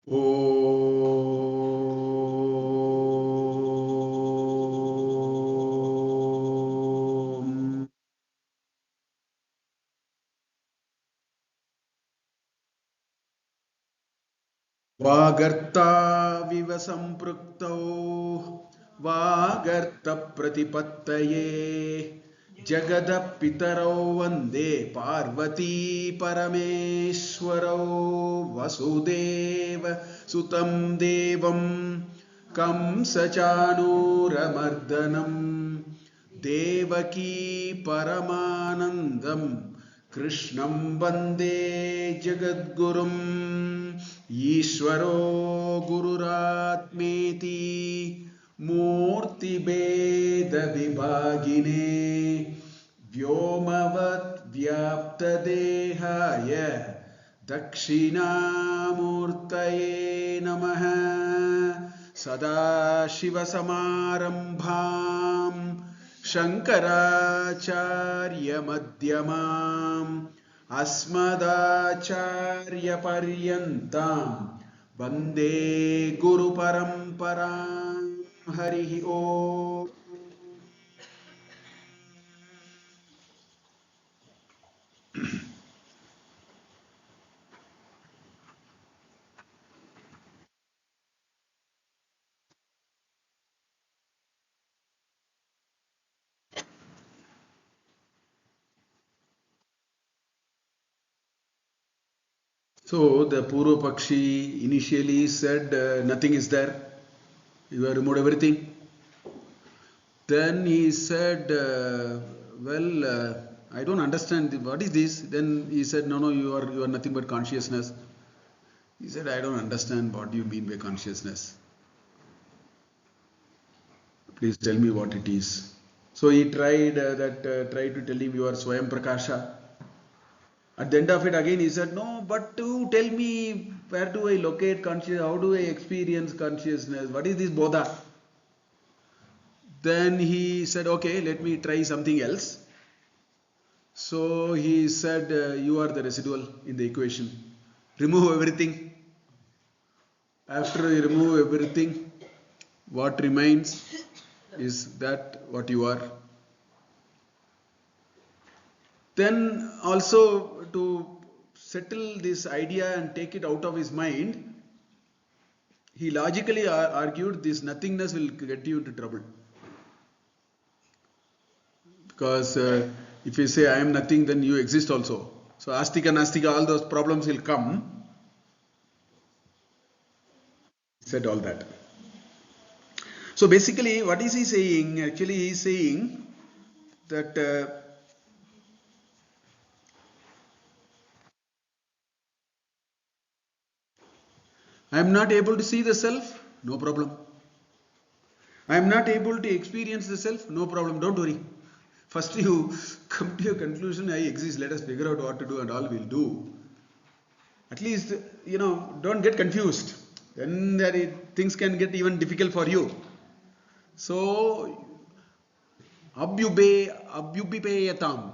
Om Vagarthaviva sampraktau Vagartha pratipataye Jagadapitarau vande Parvati Parameshwarau Vasudeva Sutam Devam Kamsachanuramardanam Devaki Paramanandam Krishnam Bande Jagadgurum Ishvaro Gururatmeti Murti Beda Vibhagine Vyomavat Vyapta Dehaya Dakshinamurtaye Namaha Sadashiva Samarambham Shankaracharya Madhyamam Asmadacharya Paryantam Vande Guru Paramparam Harihi Om. So the Purva Pakshi initially said nothing is there. You have removed everything. Then he said, I don't understand. What is this? Then he said, no, you are nothing but consciousness. He said, I don't understand what you mean by consciousness. Please tell me what it is. So he tried tried to tell him you are Swayam Prakasha. At the end of it again he said, no, but to tell me where do I locate consciousness, how do I experience consciousness, what is this Bodha? Then he said, okay, let me try something else. So he said, you are the residual in the equation. Remove everything. After you remove everything, what remains is that what you are. Then also to settle this idea and take it out of his mind, he logically argued this nothingness will get you into trouble. Because if you say I am nothing, then you exist also. So astika, nastika, all those problems will come. He said all that. So basically, what is he saying? Actually, he is saying that I am not able to see the self, no problem. I am not able to experience the self, no problem, don't worry. First you come to a conclusion, I exist, let us figure out what to do and all we'll do. At least, don't get confused. Then things can get even difficult for you. So, abhyupeyatam,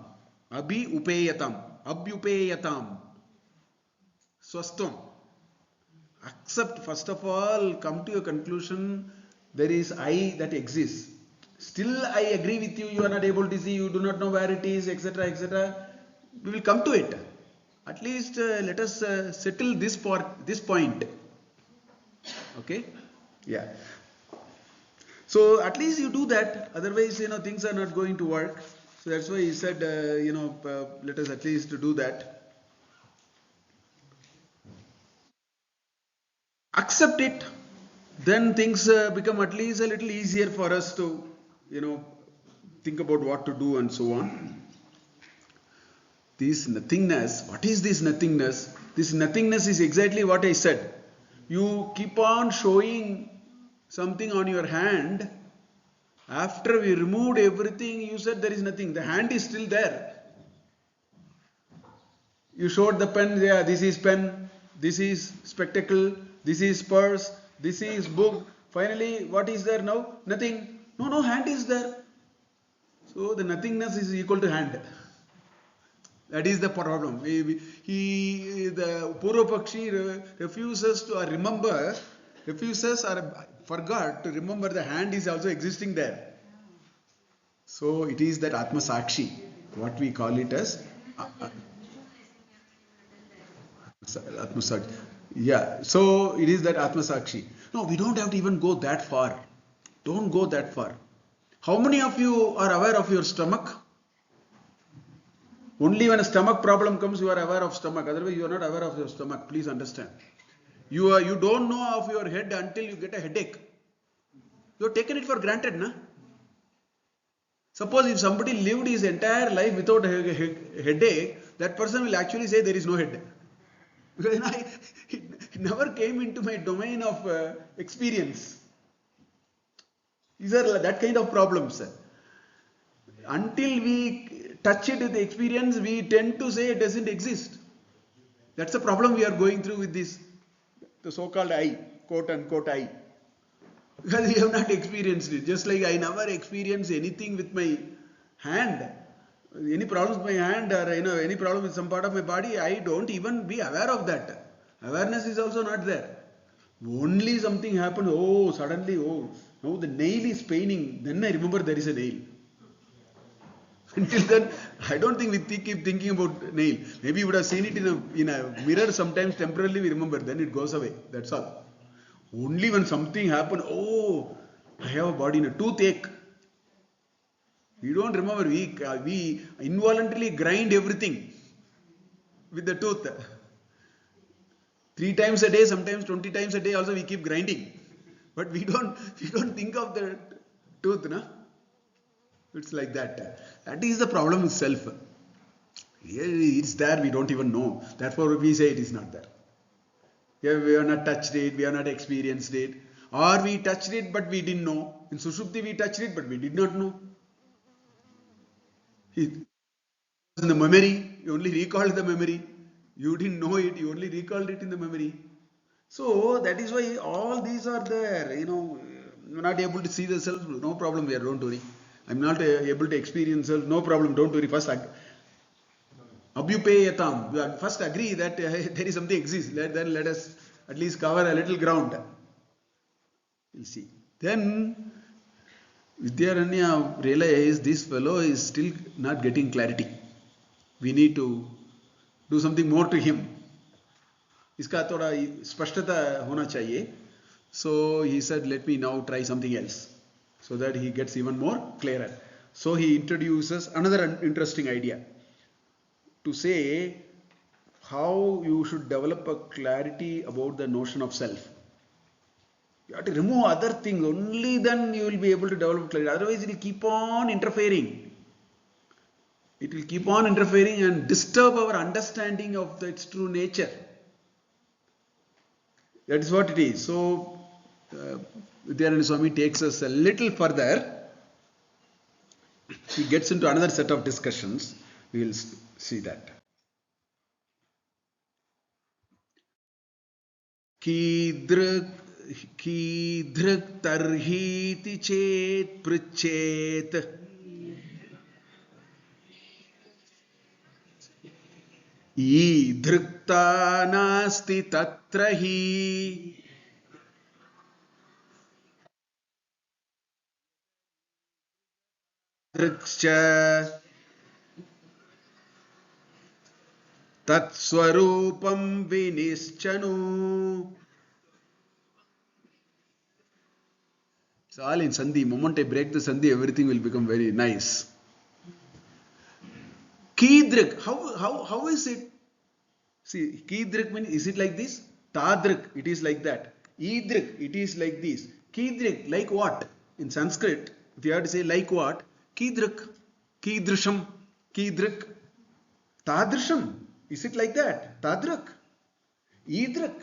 abhyupeyatam, swastam. Accept, first of all, come to a conclusion, there is I that exists. Still, I agree with you, you are not able to see, you do not know where it is, etc., etc. We will come to it. At least let us settle this point. Okay? Yeah. So at least you do that. Otherwise, things are not going to work. So that's why he said, let us at least do that. Accept it. Then things become at least a little easier for us to, think about what to do and so on. This nothingness, what is this nothingness? This nothingness is exactly what I said. You keep on showing something on your hand. After we removed everything, you said there is nothing. The hand is still there. You showed the pen, yeah, this is pen, this is spectacle, this is purse, this is book. Finally, what is there now? Nothing. No, hand is there. So the nothingness is equal to hand. That is the problem. The Purva Pakshi refuses to refuses or forgot to remember the hand is also existing there. So it is that Atma Sakshi, what we call it as Atma Sakshi. Yeah, so it is that Atma Sakshi. No, we don't have to even go that far. Don't go that far. How many of you are aware of your stomach? Only when a stomach problem comes, you are aware of stomach. Otherwise, you are not aware of your stomach. Please understand. You don't know of your head until you get a headache. You have taken it for granted, na? Suppose if somebody lived his entire life without a headache, that person will actually say there is no head. Because it never came into my domain of experience. These are that kind of problems. Until we touch it with the experience, we tend to say it doesn't exist. That's the problem we are going through with this, the so-called I, quote unquote I. Because we have not experienced it. Just like I never experienced anything with my hand. Any problems with my hand or any problem with some part of my body, I don't even be aware of that. Awareness is also not there. Only something happened, suddenly, now the nail is paining. Then I remember there is a nail. Until then, I don't think we keep thinking about nail. Maybe you would have seen it in a mirror sometimes temporarily we remember. Then it goes away. That's all. Only when something happened, I have a body in a toothache. We don't remember. We involuntarily grind everything with the tooth. 3 times a day, sometimes 20 times a day also we keep grinding. But we don't think of the tooth, na? It's like that. That is the problem with self. It's there, we don't even know. Therefore we say it is not there. We have not touched it, we have not experienced it. Or we touched it but we didn't know. In Sushupti we touched it but we did not know. In the memory, you only recalled the memory. You didn't know it, you only recalled it in the memory. So that is why all these are there. You're not able to see the self, no problem there, don't worry. I'm not able to experience self, no problem, don't worry. First, abhyupeyatam. First agree that there is something exists. Then let us at least cover a little ground. We'll see. Then Vidyaranya realized this fellow is still not getting clarity. We need to do something more to him. इसका थोड़ा स्पष्टता होना चाहिए. So he said, let me now try something else, so that he gets even more clearer. So he introduces another interesting idea to say how you should develop a clarity about the notion of self. You have to remove other things, only then you will be able to develop clarity. Otherwise it will keep on interfering. It will keep on interfering and disturb our understanding of its true nature. That is what it is. So Vidyananda Swami takes us a little further. He gets into another set of discussions. We will see that. Kidrak tarhiti chet prichet idrikta nasti tatrahi driksha tatswarupam vinischanu. It's all in Sandhi. The moment I break the Sandhi, everything will become very nice. Kidrik. How is it? See, Kidrik means, is it like this? Tadrik, it is like that. Idrik, it is like this. Kidrik, like what? In Sanskrit, if you have to say like what? Kidrik, Kidrisham, Kidrik, Tadrisham. Is it like that? Tadrik. Idrik.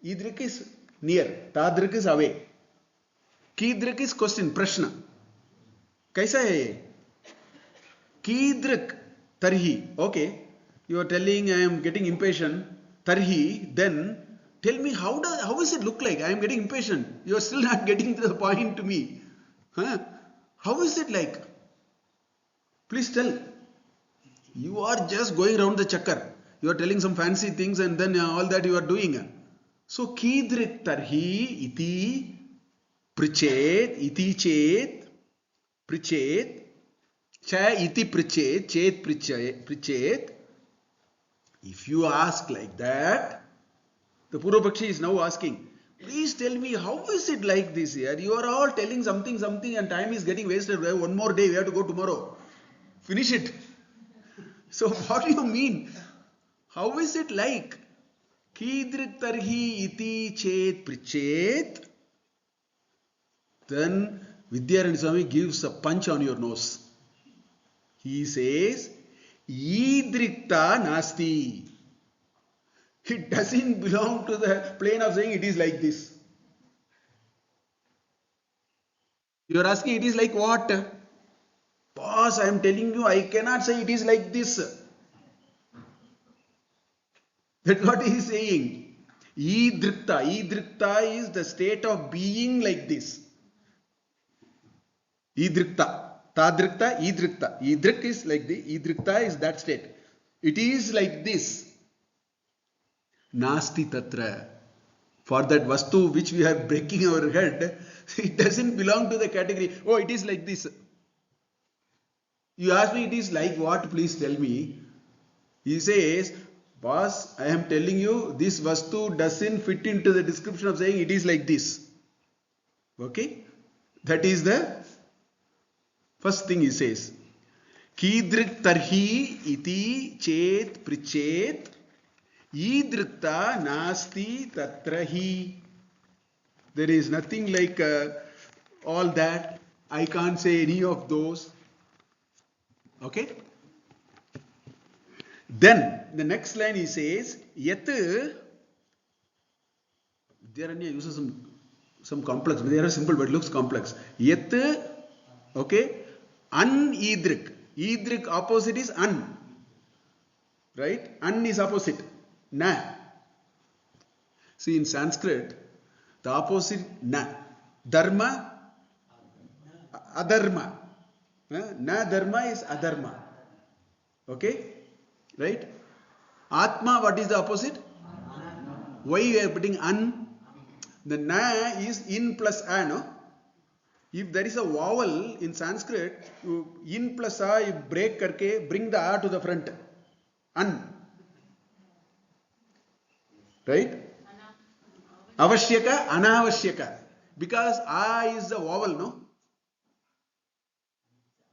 Idrik is near. Tadrik is away. Kidrik is question, prashna. Kaisa hai? Kidrik, tarhi. Okay. You are telling I am getting impatient. Tarhi, then tell me how does it look like? I am getting impatient. You are still not getting to the point to me. Huh? How is it like? Please tell. You are just going around the chakkar. You are telling some fancy things and then all that you are doing. So kidrit tarhi iti prichet iti chet prichet cha iti prichet chet prichet. If you ask like that, the Purvapakshi is now asking, please tell me, how is it like this here? You are all telling something, and time is getting wasted. One more day, we have to go tomorrow. Finish it. So what do you mean? How is it like? Kidrit tarhi iti chet prichet. Then Vidyaranya Swami gives a punch on your nose. He says, Idrikta nasti. It doesn't belong to the plane of saying it is like this. You are asking it is like what? Boss, I am telling you, I cannot say it is like this. That's what he is saying. Idrikta. Idrikta is the state of being like this. Idrikta. Tadrikta, idrikta. Idrik is like the idrikta is that state. It is like this. Nasti tatra. For that vastu which we are breaking our head, it doesn't belong to the category. Oh, it is like this. You ask me it is like what? Please tell me. He says, boss, I am telling you, this vastu doesn't fit into the description of saying it is like this. Okay? That is the first thing he says. Kidrik tarhi iti chet prichet idrikta nasti tatrahi. There is nothing like all that. I can't say any of those. Okay? Then the next line he says, Yat. Vidyaranya uses some complex. They are simple but it looks complex. Yat, okay, unidrik. Idrik opposite is un. Right? Un is opposite. Na. See, in Sanskrit, the opposite na. Dharma, adharma. Na dharma is adharma. Okay? Right? Atma, what is the opposite? Why you are putting an? The na is in plus a, no? If there is a vowel in Sanskrit, you in plus a, you break karke, bring the a to the front. An. Right? Avashyaka, anavashyaka. Because a is the vowel, no?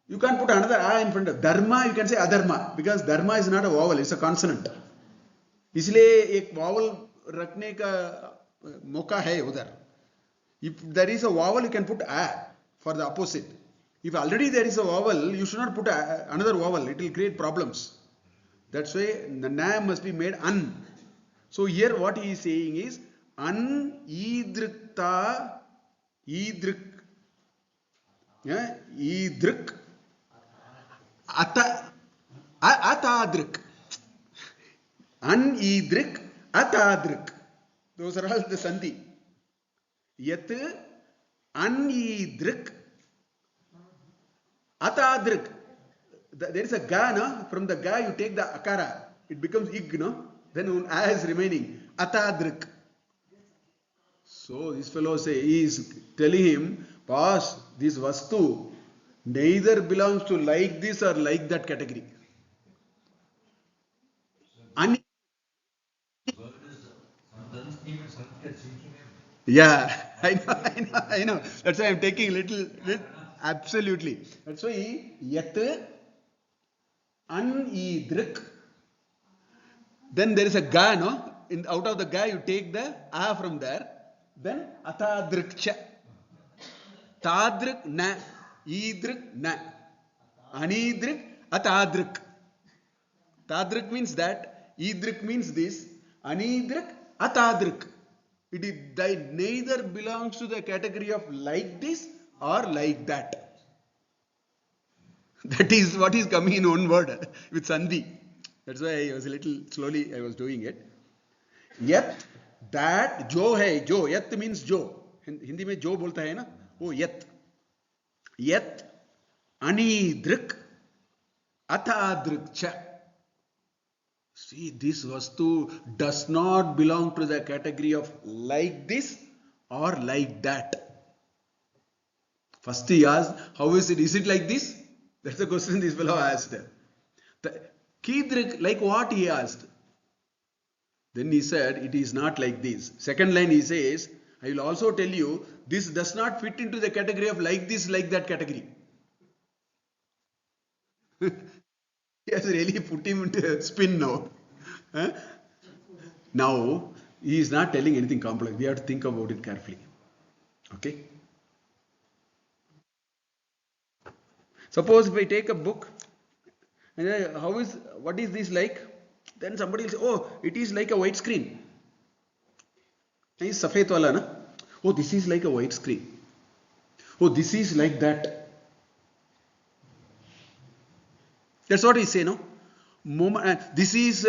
You can't put another a in front of dharma, you can say adharma. Because dharma is not a vowel, it's a consonant. इसलिए एक vowel रखने का मौका है उधर. If there is a vowel, you can put a for the opposite. If already there is a vowel, you should not put another vowel. It will create problems. That's why the na must be made an. So here what he is saying is an idrikta idrik. Yeah, idrik atadrik. An idrik atadrik. Those are all the sandhi. Yat anidrik atadrik. There is a ga, no? From the ga you take the akara. It becomes ig, no? Then a is remaining. Atadrik. So this fellow he is telling him, boss, this vastu neither belongs to like this or like that category. Yeah, I know. That's why I'm taking a little, absolutely. That's why yat anidrik. Then there is a ga, no? Out of the ga you take the a from there. Then atadrikcha. Tadrik na. Idrik na. Anidrik atadrik. Tadrik means that. Idrik means this. Anidrik atadrik. It neither belongs to the category of like this or like that. That is what is coming in one word with sandhi. That's why I was a little slowly I was doing it. Yat, that, jo hai, jo. Yat means jo. Hindi mein jo bolta hai na? Oh, yat. Yat, anidrik, atadrikcha. See, this vastu does not belong to the category of like this or like that. First he asked, how is it? Is it like this? That's the question this fellow asked. The Kidrik, like what he asked? Then he said, it is not like this. Second line he says, I will also tell you, this does not fit into the category of like this, like that category. He has really put him into a spin now. Huh? Now, he is not telling anything complex. We have to think about it carefully. Okay? Suppose if I take a book, and what is this like? Then somebody will say, oh, it is like a white screen. It's safed wala na? Oh, this is like a white screen. Oh, this is like that. That's what he say, no? This is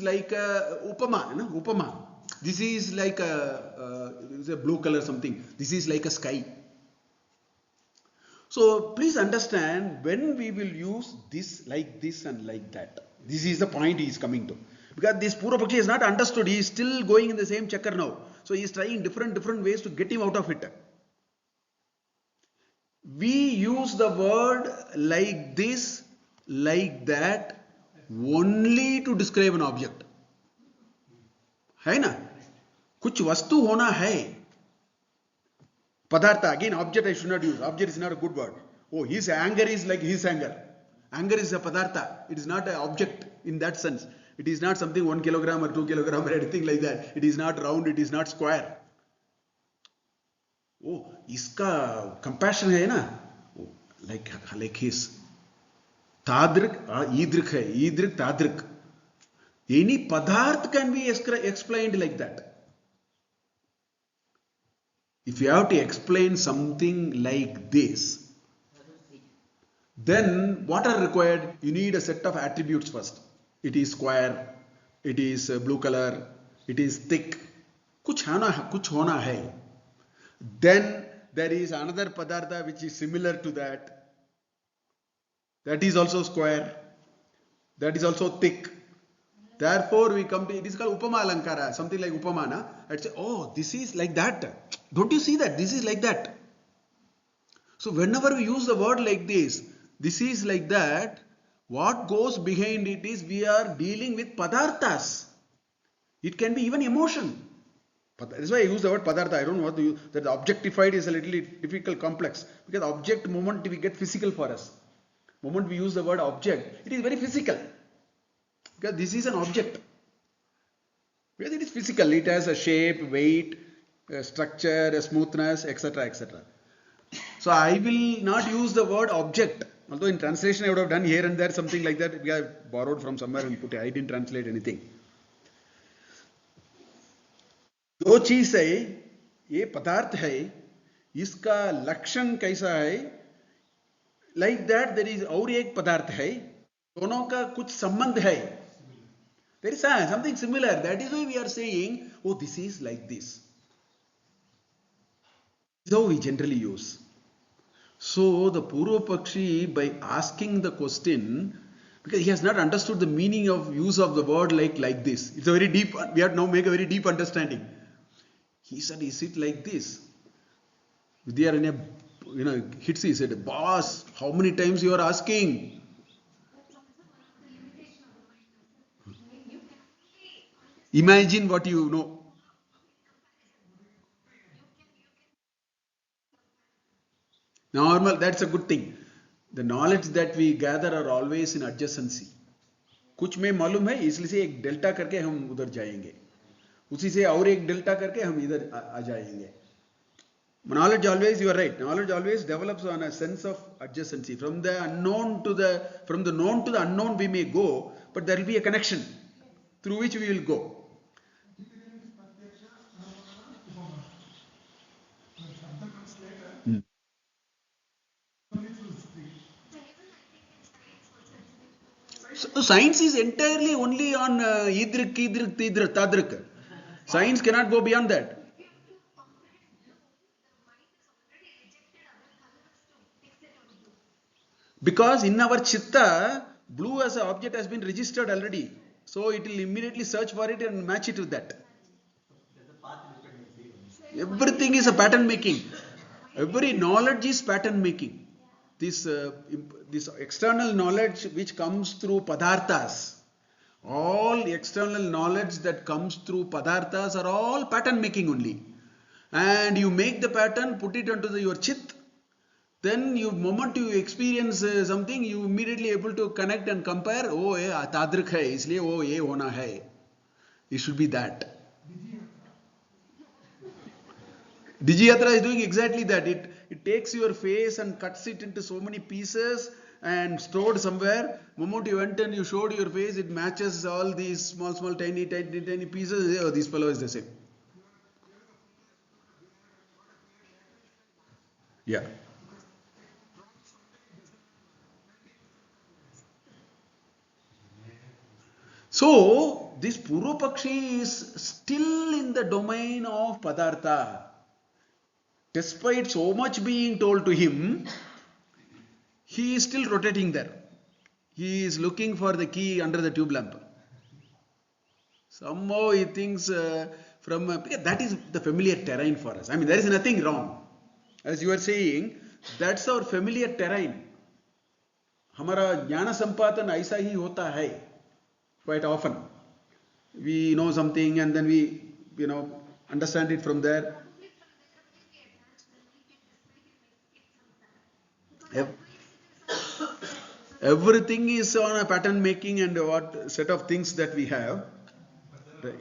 like upama, no? Upama. This is like a blue color something. This is like a sky. So please understand, when we will use this and like that. This is the point he is coming to. Because this Purvapakshi is not understood. He is still going in the same checker now. So he is trying different ways to get him out of it. We use the word like this, like that, only to describe an object. है ना? कुछ वस्तु होना है. Padartha, again object I should not use. Object is not a good word. Oh, his anger is like his anger. Anger is a padartha. It is not an object in that sense. It is not something 1 kilogram or 2 kilogram or anything like that. It is not round, it is not square. Oh, iska compassion hai na? Oh, like his. Tadrik, idrik hai. Idrik, tadrik. Any padarth can be explained like that. If you have to explain something like this, then what are required? You need a set of attributes first. It is square, it is blue color, it is thick. Kuch hona hai. Then there is another padartha which is similar to that. That is also square. That is also thick. Therefore, we come to, it is called Upama Alankara, something like Upamana. I'd say, oh, this is like that. Don't you see that? This is like that. So, whenever we use the word like this is like that, what goes behind it is we are dealing with padarthas. It can be even emotion. That's why I use the word padartha. I don't know what to use. That the objectified is a little difficult, complex. Because object moment we get physical for us. Moment we use the word object, it is very physical. Because this is an object. Because it is physical. It has a shape, weight, a structure, a smoothness, etc. etc. So I will not use the word object. Although in translation I would have done here and there something like that. We have borrowed from somewhere and put it. I didn't translate anything. दो चीज है, ये पदार्थ है, इसका लक्षण कैसा है, like that there is और एक पदार्थ है, दोनों का कुछ संबंध है. There is something similar. That is why we are saying, oh, this is like this. So we generally use. So the Purvapakshi, by asking the question, because he has not understood the meaning of use of the word like this. It's a very deep, we have to now make a very deep understanding. He said, is it like this? Vidyaranya, hits, he said, boss, how many times you are asking? Imagine what you know. Normal, that's a good thing. The knowledge that we gather are always in adjacency. कुछ में मालूम है, इसलिए से एक delta करके हम उधर जाएंगे, उसी से और एक डेल्टा करके हम इधर आ जाएंगे. Knowledge always, you are right, knowledge always develops on a sense of adjacency. From the known to the unknown we may go, but there will be a connection through which we will go. So science is entirely only on idrik, idrik, tidrik, tadrik. Science cannot go beyond that. Because in our chitta, blue as an object has been registered already. So it will immediately search for it and match it with that. Everything is a pattern making. Every knowledge is pattern making. This external knowledge which comes through padarthas, all external knowledge that comes through padarthas are all pattern making only. And you make the pattern, put it onto your chit, then you moment you experience something, you immediately able to connect and compare. Oh, ye tadrik hai, isliye oh ye hona hai. It should be that. Digiyatra is doing exactly that. It takes your face and cuts it into so many pieces and stored somewhere. Moment you went and you showed your face, it matches all these small, small, tiny pieces. Oh, this fellow is the same. Yeah. So, this Purva Pakshi is still in the domain of Padartha. Despite so much being told to him, he is still rotating there. He is looking for the key under the tube lamp. Somehow he thinks because that is the familiar terrain for us. I mean, there is nothing wrong. As you are saying, that's our familiar terrain. हमारा ज्ञान संपादन ऐसा ही होता है. Quite often, we know something and then we, understand it from there. Ev- Everything is on a pattern making and what set of things that we have. Right.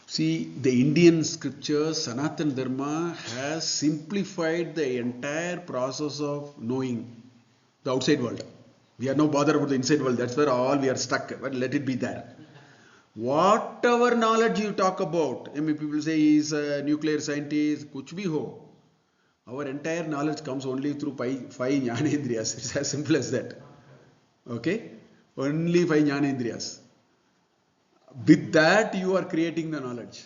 See, the Indian scriptures, Sanatana Dharma has simplified the entire process of knowing the outside world. We are no bother about the inside world. That's where all we are stuck. But let it be there. Whatever knowledge you talk about, I mean, people say he's a nuclear scientist, kuch bhi ho. Our entire knowledge comes only through five jnanendriyas. It's as simple as that. Okay? Only five jnanendriyas. With that, you are creating the knowledge.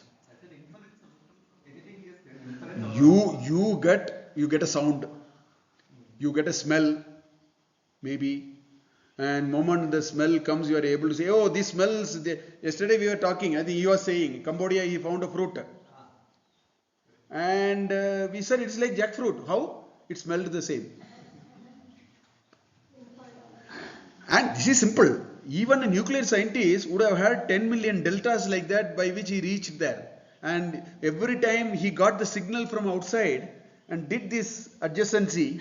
You get a sound, you get a smell, maybe, and moment the smell comes, you are able to say, oh, this smells. Yesterday we were talking. I think he was saying, Cambodia he found a fruit, and we said it's like jackfruit. How? It smelled the same. And this is simple. Even a nuclear scientist would have had 10 million deltas like that by which he reached there. And every time he got the signal from outside and did this adjacency,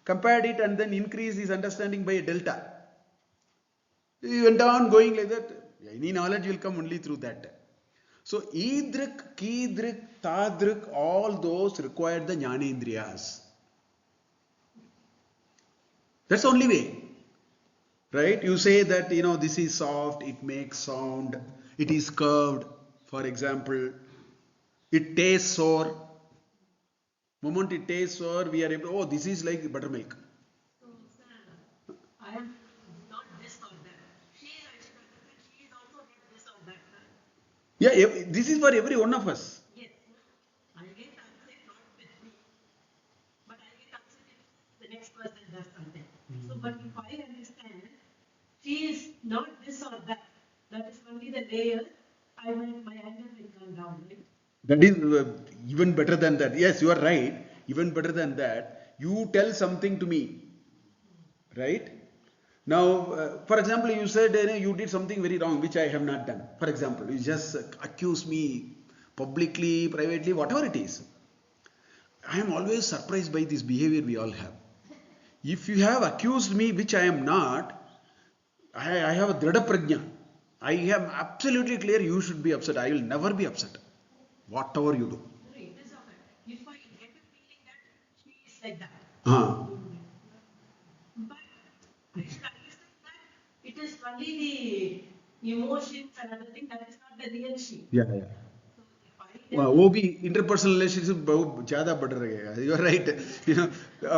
compared it and then increased his understanding by a delta. He went on going like that. Any knowledge will come only through that. So, idrik, kidrik, tadrik, all those require the jnanendriyas. That's the only way. Right? You say that, this is soft, it makes sound, it is curved, for example, it tastes sour. Moment it tastes sour, we are able, oh, this is like buttermilk. So, sir, I am not this or that. She is also not this or that. Yeah, this is for every one of us. Yes, I get upset not with me, but I get upset if the next person does something. So, but if I understand, she is not this or that. That is only the layer. My anger will come down. Right? That is even better than that. Yes, you are right. Even better than that. You tell something to me, right? Now, for example, you said you did something very wrong, which I have not done. For example, you just accuse me publicly, privately, whatever it is. I am always surprised by this behavior we all have. If you have accused me, which I am not, I have a drada prajna. I am absolutely clear you should be upset. I will never be upset. Whatever you do. No, it is okay. If I get a feeling that she is like that, Uh, but I should understand that it is only the emotions and other thing that is not the real she. yeah, yeah. So if I tell वो भी interpersonal relationship बहुत ज़्यादा बढ़ रहेगा. You are right.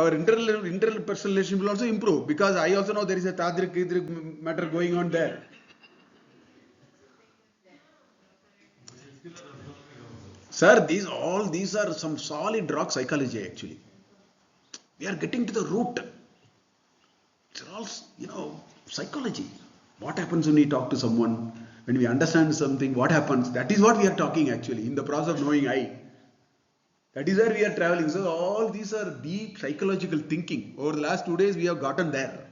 Our interpersonal relationship will also improve because I also know there is a tadrik idrik matter going on there. Sir, these are some solid rock psychology actually. We are getting to the root. It's all, psychology. What happens when we talk to someone? When we understand something, what happens? That is what we are talking actually in the process of knowing I. That is where we are traveling. So all these are deep psychological thinking. Over the last 2 days, we have gotten there.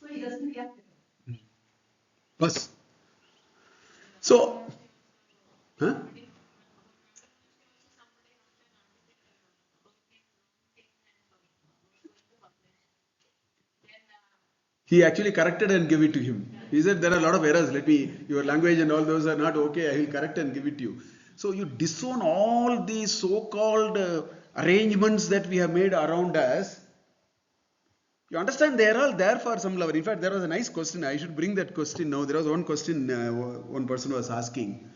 So he doesn't react. Bus. So, huh? He actually corrected and gave it to him. He said, there are a lot of errors. Your language and all those are not okay. I will correct and give it to you. So you disown all these so-called arrangements that we have made around us. You understand they are all there for some level. In fact, there was a nice question. I should bring that question now. There was one question one person was asking.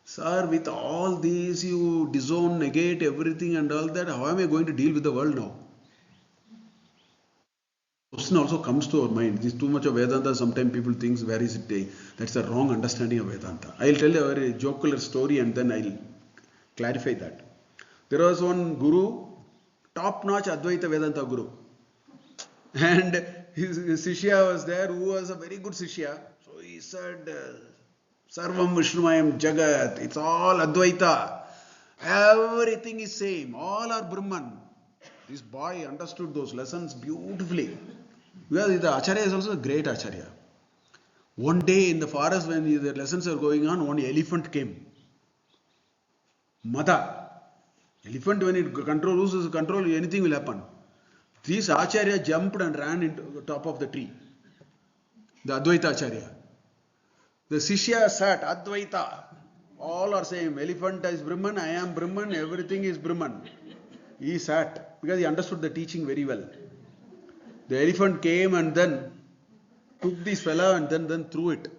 Sir, with all these you disown, negate everything and all that, how am I going to deal with the world now? Question also comes to our mind. This is too much of Vedanta. Sometimes people think, where is it? That's a wrong understanding of Vedanta. I'll tell you a very jocular story and then I'll clarify that. There was one guru, top-notch Advaita Vedanta guru. And his Shishya was there who was a very good Shishya. So he said, Sarvam Vishnumayam Jagat. It's all Advaita. Everything is same. All are Brahman. This boy understood those lessons beautifully. Because the Acharya is also a great Acharya. One day in the forest when the lessons were going on, one elephant came. Mada. Elephant, when it loses control, anything will happen. This Acharya jumped and ran into the top of the tree. The Advaita Acharya. The Shishya sat, Advaita. All are same. Elephant is Brahman, I am Brahman, everything is Brahman. He sat because he understood the teaching very well. The elephant came and then took this fellow and then threw it.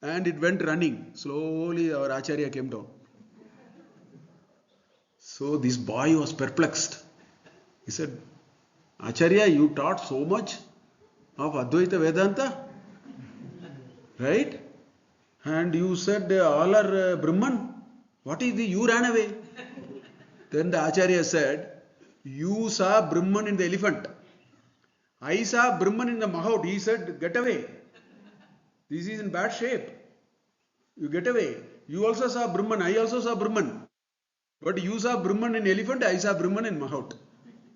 And it went running. Slowly our Acharya came down. So this boy was perplexed. He said, Acharya, you taught so much of Advaita Vedanta, right? And you said all are Brahman. What is the, you ran away. Then the Acharya said, you saw Brahman in the elephant. I saw Brahman in the mahout. He said, get away. This is in bad shape. You get away. You also saw Brahman. I also saw Brahman. But you saw Brahman in elephant. I saw Brahman in mahout.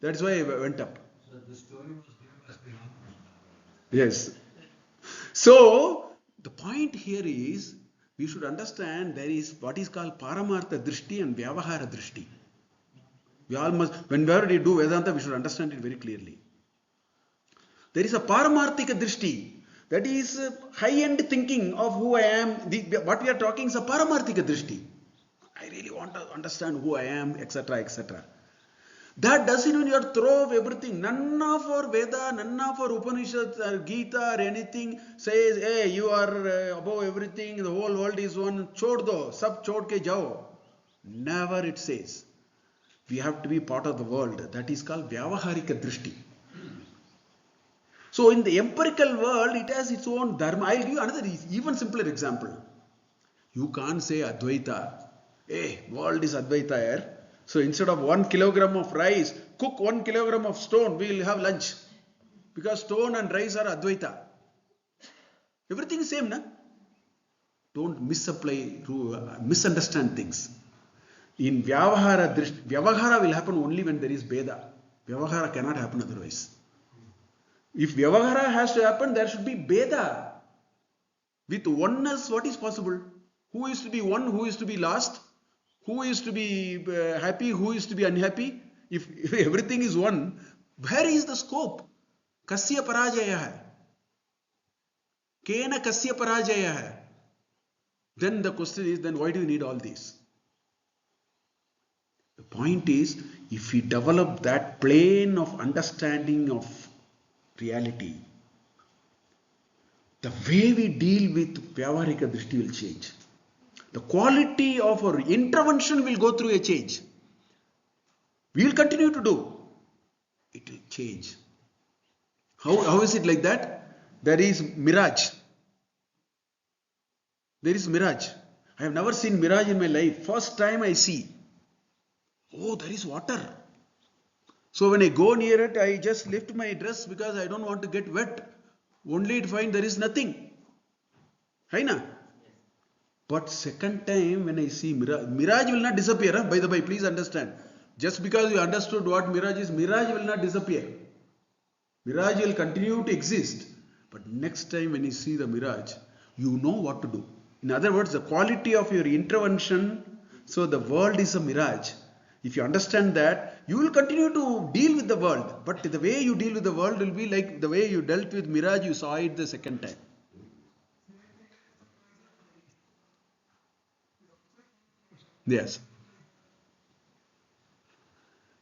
That's why I went up. So the story was given as the wrong. Yes. So, the point here is, we should understand there is what is called Paramartha Drishti and Vyavahara Drishti. We all must, whenever we do Vedanta, we should understand it very clearly. There is a Paramarthika Drishti. That is high-end thinking of who I am. What we are talking is a Paramarthika Drishti. I really want to understand who I am, etc., etc. That doesn't mean you have to throw everything. None of our Veda, none of our Upanishads or Gita or anything says, hey, you are above everything, the whole world is one. Chod do, sab chod ke jao. Never it says. We have to be part of the world. That is called Vyavaharika Drishti. So in the empirical world, it has its own dharma. I'll give you another even simpler example. You can't say Advaita. Hey, world is Advaita here. So instead of 1 kilogram of rice, cook 1 kilogram of stone, we will have lunch. Because stone and rice are Advaita. Everything is same, na? Don't misunderstand things. In Vyavahara, Vyavahara will happen only when there is Veda. Vyavahara cannot happen otherwise. If Vyavahara has to happen, there should be Veda. With oneness, what is possible? Who is to be one? Who is to be lost? Who is to be happy? Who is to be unhappy? If everything is one, where is the scope? Kasya parajaya hai. Kena kasya parajaya hai. Then the question is, then why do you need all this? The point is, if we develop that plane of understanding of reality, the way we deal with Vyavaharika Drishti will change. The quality of our intervention will go through a change. We will continue to do. it will change. How is it like that? There is mirage. There is mirage. I have never seen mirage in my life. First time I see. Oh, there is water. So when I go near it, I just lift my dress because I don't want to get wet. Only to find there is nothing. Haina? But second time when I see mirage will not disappear. Huh? By the way, please understand. Just because you understood what mirage is, mirage will not disappear. Mirage will continue to exist. But next time when you see the mirage, you know what to do. In other words, the quality of your intervention, so the world is a mirage. If you understand that, you will continue to deal with the world. But the way you deal with the world will be like the way you dealt with mirage, you saw it the second time. Yes.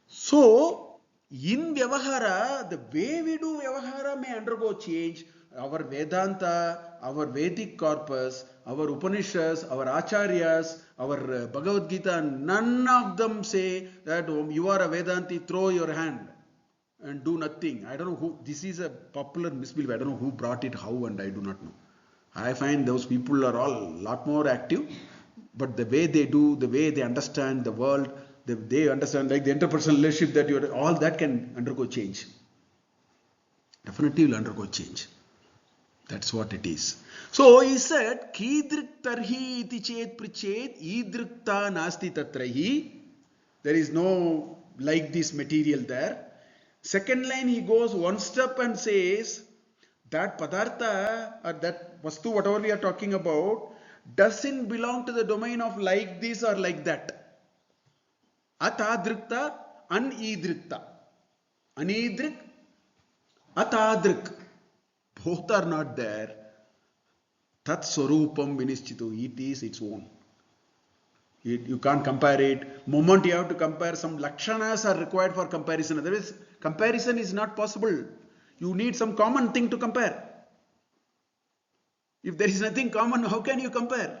So, in Vyavahara, the way we do Vyavahara may undergo change. Our Vedanta, our Vedic corpus, our Upanishads, our Acharyas, our Bhagavad Gita, none of them say that you are a Vedanti, throw your hand and do nothing. I don't know who, this is a popular misbelief. I don't know who brought it, how, and I do not know. I find those people are all a lot more active, but the way they do, the way they understand the world, they understand like the interpersonal relationship that you are, all that can undergo change. Definitely will undergo change. That's what it is. So he said, Kidrik tarhi iti chet prichet, idrikta nasti tatrahi. There is no like this material there. Second line he goes one step and says, that padartha or that vastu, whatever we are talking about, doesn't belong to the domain of like this or like that. Atadrikta, anidrikta. Anidrik, atadrik. Both are not there. Tat swarupam vinischito. It is its own. You can't compare it. Moment you have to compare, some lakshanas are required for comparison. Otherwise, comparison is not possible. You need some common thing to compare. If there is nothing common, how can you compare?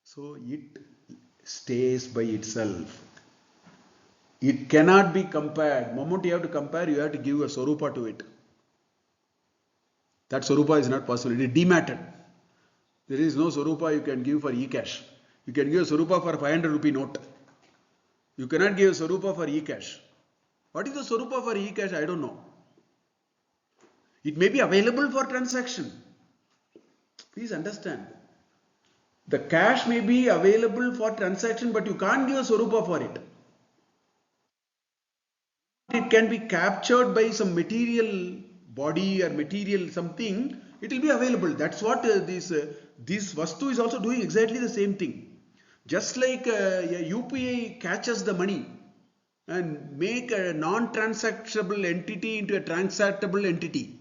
So it stays by itself. It cannot be compared. Moment you have to compare, you have to give a swarupa to it. That swarupa is not possible. It is dematted. There is no swarupa you can give for e-cash. You can give a swarupa for 500 rupee note. You cannot give a swarupa for e-cash. What is the swarupa for e-cash? I don't know. It may be available for transaction. Please understand. The cash may be available for transaction, but you can't give a swarupa for it. It can be captured by some material body or material something, it will be available. That's what this vastu is also doing exactly the same thing. Just like a UPI catches the money and make a non-transactable entity into a transactable entity.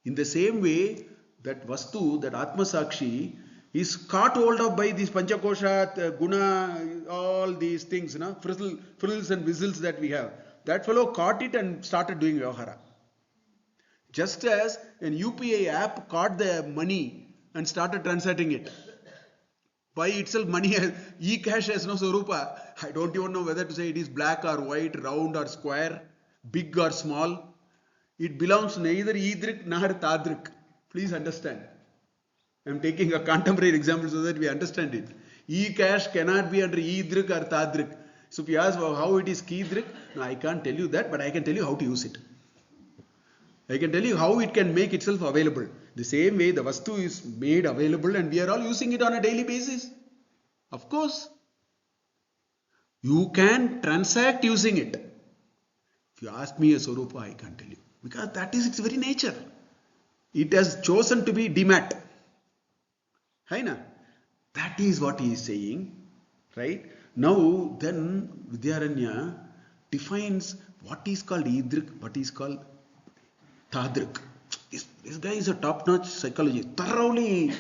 In the same way, that vastu, that Atma Sakshi, is caught hold of by these Pancakosha, Guna, all these things, frills and whistles that we have. That fellow caught it and started doing Vyavahara. Just as an UPI app caught the money and started transacting it. By itself, money, e-cash has no swarupa. I don't even know whether to say it is black or white, round or square, big or small. It belongs neither idrik nor tadrik. Please understand. I am taking a contemporary example so that we understand it. E-cash cannot be under idrik or tadrik. So if you ask how it is kidrik, no, I can't tell you that, but I can tell you how to use it. I can tell you how it can make itself available. The same way the vastu is made available and we are all using it on a daily basis. Of course. You can transact using it. If you ask me a swarupa, I can't tell you. Because that is its very nature. It has chosen to be demat. Haina? That is what he is saying. Right? Now, then Vidyaranya defines what is called idrik, what is called tadrik. This guy is a top-notch psychologist. Thoroughly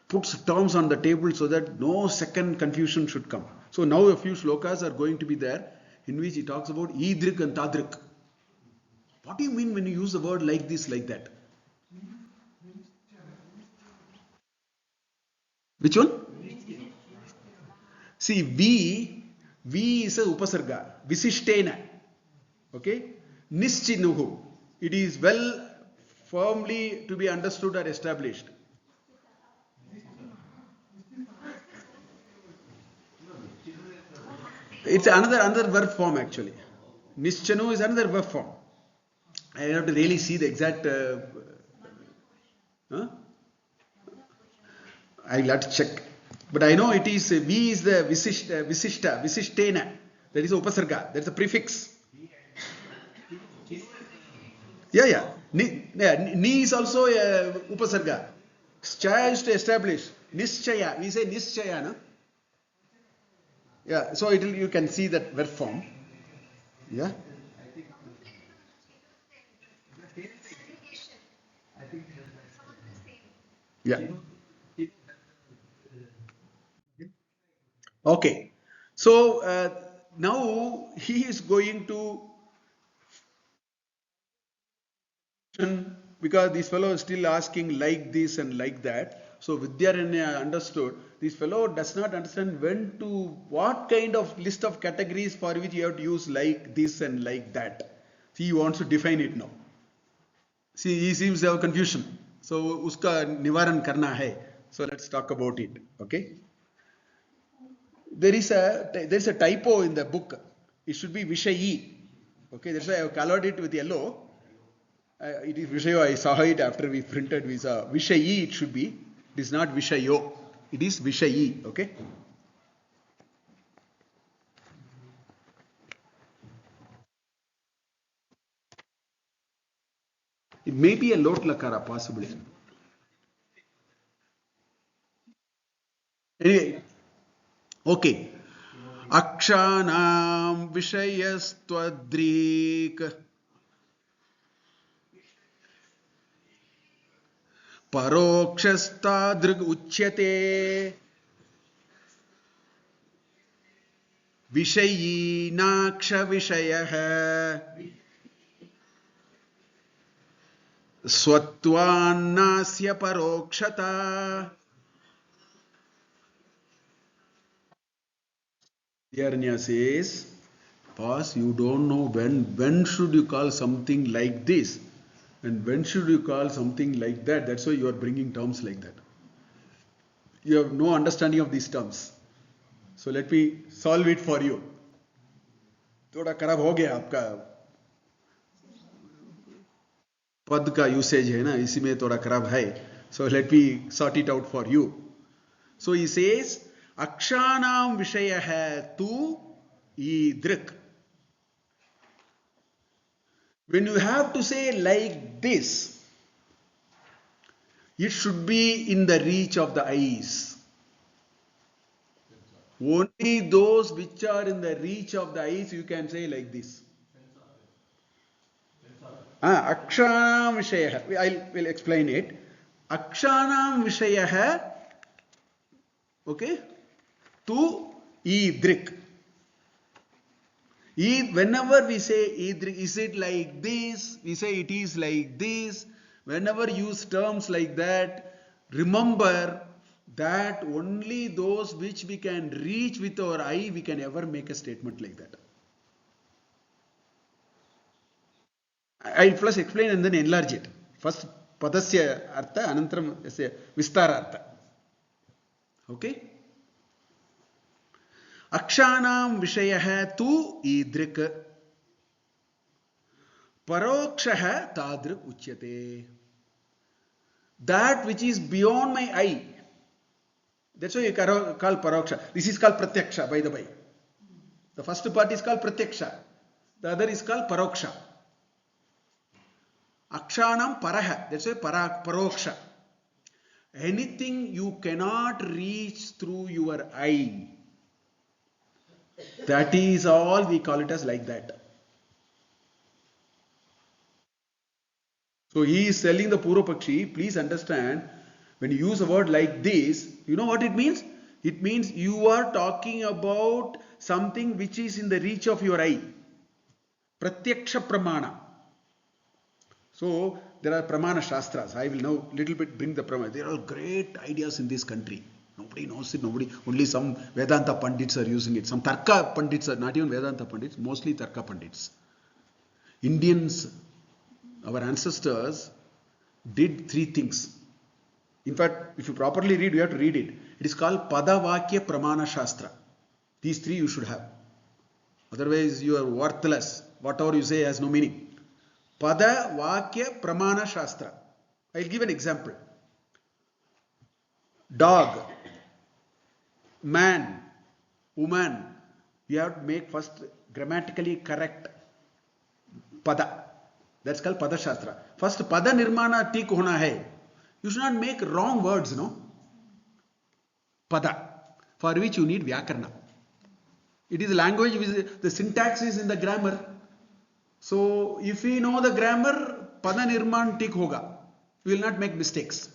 puts terms on the table so that no second confusion should come. So now a few shlokas are going to be there in which he talks about idrik and tadrik. What do you mean when you use the word like this, like that? Which one? See, V is a upasarga. Visishtena. Okay? Nischinuhu. It is well firmly to be understood or established. It's another verb form actually. Nischanu is another verb form. I have to really see the exact. Huh? I'll have to check. But I know it is V is the visishtena. That is upasarga. That's a prefix. Yeah. Ni is also upasarga. Chaya is to establish. Nischaya. We say nischaya, no? Yeah. So you can see that verb form. Yeah. Yeah. Okay. So now he is going to, because this fellow is still asking like this and like that. So Vidyaranya understood. This fellow does not understand when to, what kind of list of categories for which you have to use like this and like that. See, he wants to define it now. See, he seems to have confusion. So uska nivaran karna hai. So let's talk about it. Okay. There is a typo in the book. It should be Vishayi. Okay, that's why I have colored it with yellow. It is Vishayo. I saw it after we printed. We saw Vishayi. It should be. It is not Vishayo. It is Vishayi. Okay. It may be a lot lakara possibly. Anyway, okay. Akshanam Vishayastwadrik Parokshastadrig Uchyate Vishayi Naksha Vishayah Swatvanasya Parokshata. Yarnya says, boss, you don't know when should you call something like this and when should you call something like that. That's why you are bringing terms like that. You have no understanding of these terms. So let me solve it for you. थोड़ा खराब हो गया आपका पद का usage है ना, इसी में थोड़ा खराब है. So let me sort it out for you. So he says, Akshanam Vishayah tu idrik. When you have to say like this, it should be in the reach of the eyes. Only those which are in the reach of the eyes you can say like this. Akshanam Vishayah. I will explain it. Akshanam Vishayah. Okay. Tu idrik. Whenever we say idrik, is it like this? We say it is like this. Whenever use terms like that, remember that only those which we can reach with our eye, we can ever make a statement like that. I'll first explain and then enlarge it. First, padasya artha, anantaram vistara artha. Okay? Akshanam Vishayah tu idrik. Parokshah tadrik uchyate. That which is beyond my eye. That's why you call paroksha. This is called pratyaksha, by the way. The first part is called pratyaksha. The other is called paroksha. Akshanam paraha. That's why paroksha. Anything you cannot reach through your eye. That is all we call it as like that. So he is telling the Purvapakshi, please understand, when you use a word like this, you know what it means? It means you are talking about something which is in the reach of your eye. Pratyaksha pramana. So there are pramana shastras. I will now little bit bring the pramana. There are great ideas in this country. Nobody knows it. Only some Vedanta Pandits are using it. Some Tarka Pandits are not even Vedanta Pandits, mostly Tarka Pandits. Indians, our ancestors, did three things. In fact, if you properly read, you have to read it. It is called Pada Vakya Pramana Shastra. These three you should have. Otherwise, you are worthless. Whatever you say has no meaning. Pada Vakya Pramana Shastra. I'll give an example. Dog, man, woman. You have to make first grammatically correct pada. That's called Pada Shastra. First, Pada Nirmana ठीक होना है. You should not make wrong words, no? Pada, for which you need Vyakarna. It is a language which the syntax is in the grammar. So, if we know the grammar, Pada Nirman ठीक होगा. We will not make mistakes.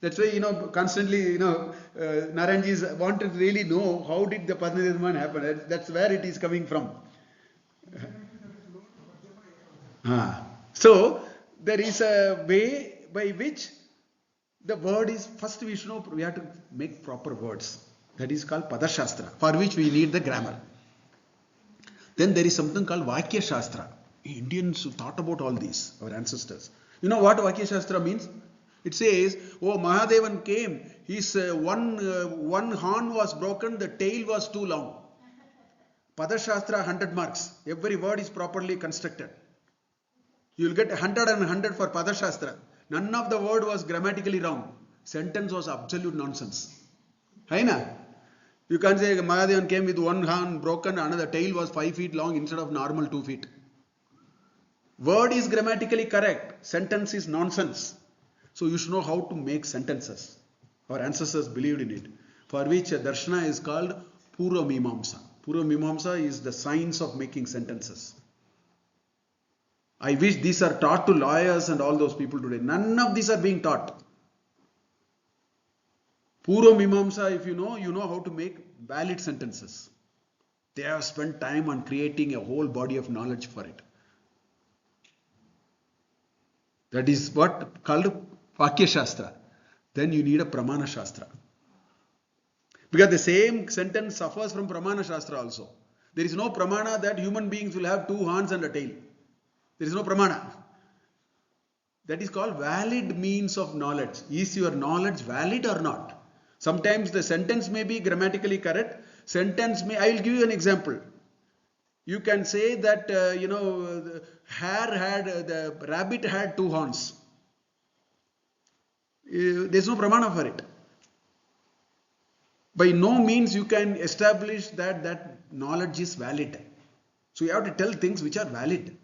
That's why, constantly, Naranjis want to really know how did the Pada Nirman happen. That's where it is coming from. So, there is a way by which the word is, first we should know, we have to make proper words. That is called Pada Shastra, for which we need the grammar. Then there is something called Vakya Shastra. Indians thought about all these, our ancestors. You know what Vakya Shastra means? It says, oh, Mahadevan came, his one horn was broken, the tail was too long. Pada Shastra 100 marks. Every word is properly constructed. You will get 100 and 100 for Pada Shastra. None of the word was grammatically wrong. Sentence was absolute nonsense. Haina? You can't say Mahadevan came with one horn broken, another tail was 5 feet long instead of normal 2 feet. Word is grammatically correct. Sentence is nonsense. So you should know how to make sentences. Our ancestors believed in it. For which a darshana is called Purva Mimamsa. Purva Mimamsa is the science of making sentences. I wish these are taught to lawyers and all those people today. None of these are being taught. Purva Mimamsa, if you know how to make valid sentences. They have spent time on creating a whole body of knowledge for it. That is what called Vakya Shastra. Then you need a Pramana Shastra. Because the same sentence suffers from Pramana Shastra also. There is no Pramana that human beings will have 2 horns and a tail. There is no Pramana. That is called valid means of knowledge. Is your knowledge valid or not? Sometimes the sentence may be grammatically correct. I will give you an example. You can say that, the rabbit had 2 horns. There is no pramana for it. By no means you can establish that knowledge is valid. So you have to tell things which are valid.